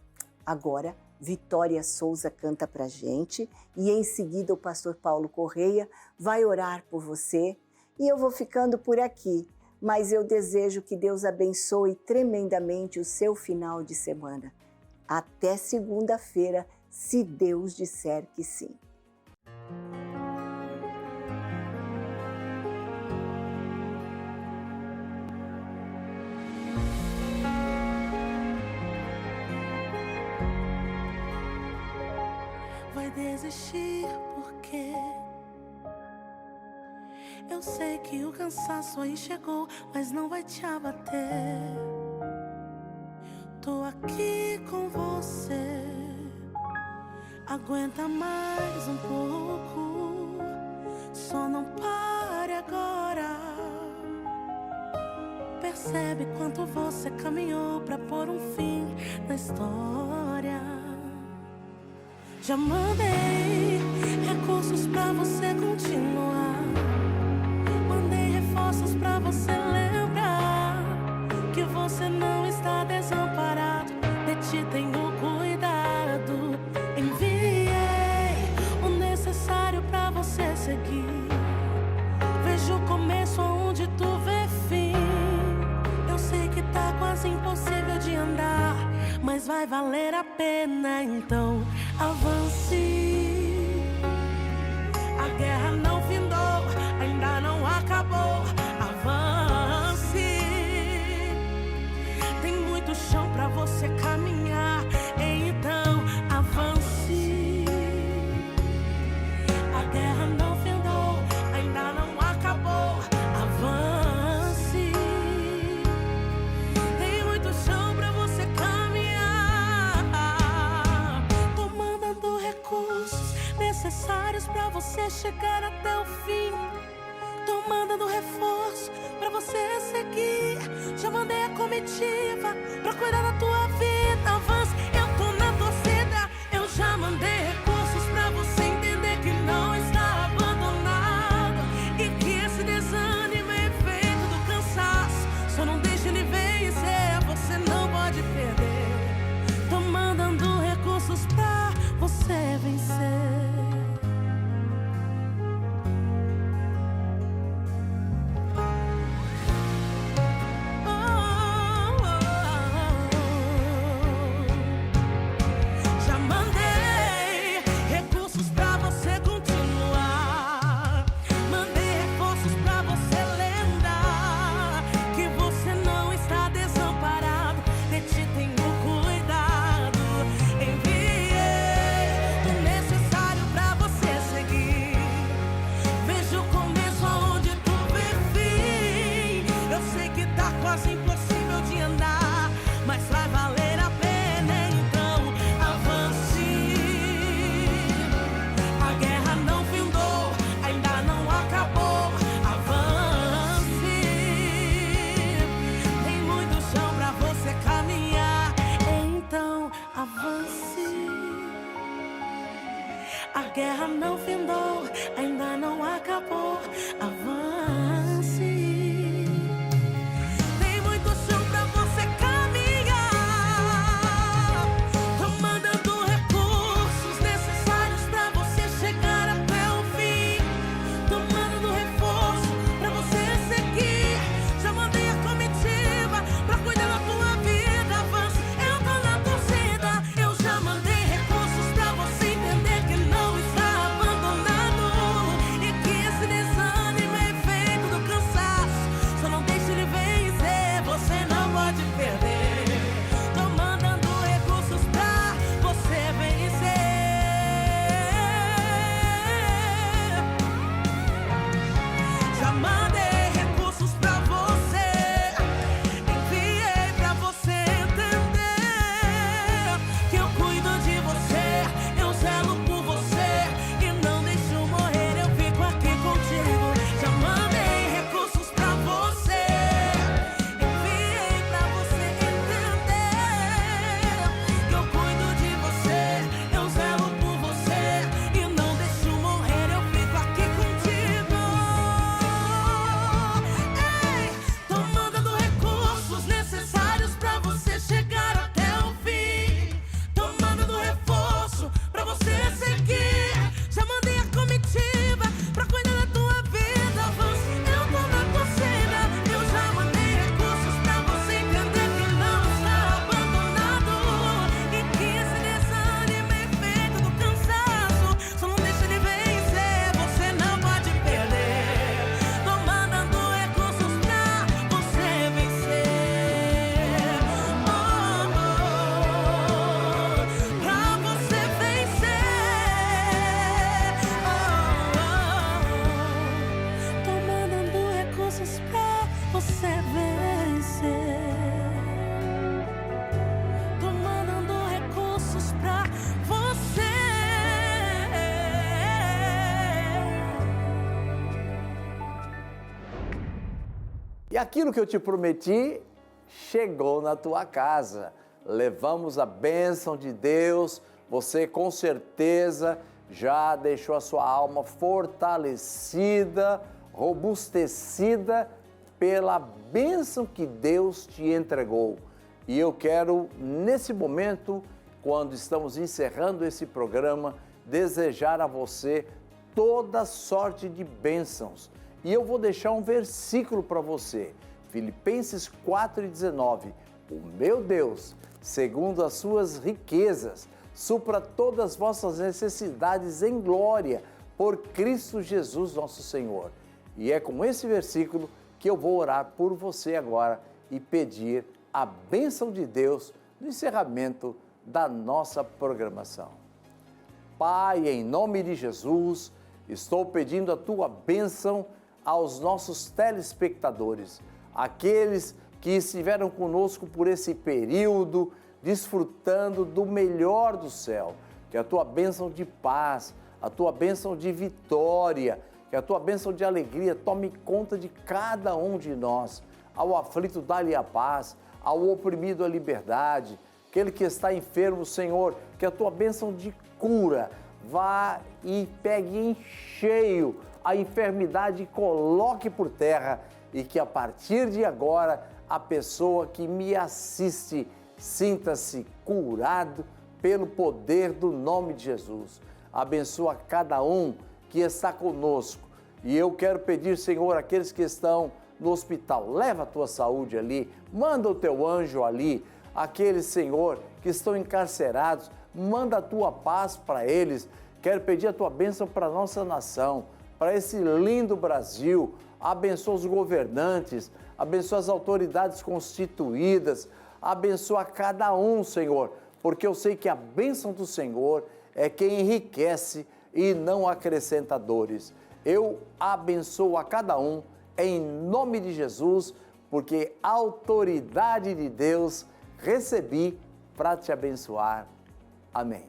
agora Vitória Souza canta pra gente e em seguida o pastor Paulo Correia vai orar por você e eu vou ficando por aqui, mas eu desejo que Deus abençoe tremendamente o seu final de semana. Até segunda-feira, se Deus disser que sim. Vai desistir porque eu sei que o cansaço aí chegou, mas não vai te abater. Tô aqui com você. Aguenta mais um pouco, só não pare agora. Percebe quanto você caminhou pra pôr um fim na história. Já mandei recursos pra você continuar. Mandei reforços pra você lembrar que você não está desamparado. De ti tenho cuidado. Enviei o necessário pra você seguir. Vejo o começo onde tu vê fim. Eu sei que tá quase impossível de andar, mas vai valer a pena, então avance. A guerra não findou, ainda não acabou. Avance. Tem muito chão pra você caminhar, então avance. A guerra não findou, ainda não acabou. Avance. Tem muito chão pra você caminhar. Tô mandando recursos necessários pra você chegar até o fim. Tô mandando reforço pra você seguir. Já mandei a comitiva pra cuidar da tua vida. Avance, eu tô na torcida. Eu já mandei recursos pra você entender que não está abandonado e que esse desânimo é efeito do cansaço. Só não deixe ele vencer, você não pode perder. Tô mandando recursos pra você vencer. E aquilo que eu te prometi chegou na tua casa. Levamos a bênção de Deus. Você com certeza já deixou a sua alma fortalecida, robustecida pela bênção que Deus te entregou. E eu quero, nesse momento, quando estamos encerrando esse programa, desejar a você toda sorte de bênçãos. E eu vou deixar um versículo para você, Filipenses 4,19. O meu Deus, segundo as suas riquezas, supra todas as vossas necessidades em glória, por Cristo Jesus nosso Senhor. E é com esse versículo que eu vou orar por você agora e pedir a bênção de Deus no encerramento da nossa programação. Pai, em nome de Jesus, estou pedindo a tua bênção aos nossos telespectadores, aqueles que estiveram conosco por esse período, desfrutando do melhor do céu. Que a tua bênção de paz, a tua bênção de vitória, que a tua bênção de alegria tome conta de cada um de nós. Ao aflito, dá-lhe a paz, ao oprimido, a liberdade. Aquele que está enfermo, Senhor, que a tua bênção de cura vá e pegue em cheio a enfermidade e coloque por terra, e que a partir de agora a pessoa que me assiste sinta-se curado pelo poder do nome de Jesus. Abençoa cada um que está conosco. E eu quero pedir, Senhor, aqueles que estão no hospital, leva a tua saúde ali, manda o teu anjo ali. Aqueles, Senhor, que estão encarcerados, manda a tua paz para eles. Quero pedir a tua bênção para a nossa nação, para esse lindo Brasil. Abençoa os governantes, abençoa as autoridades constituídas, abençoa cada um, Senhor, porque eu sei que a bênção do Senhor é quem enriquece e não acrescenta dores. Eu abençoo a cada um em nome de Jesus, porque a autoridade de Deus recebi para te abençoar. Amém.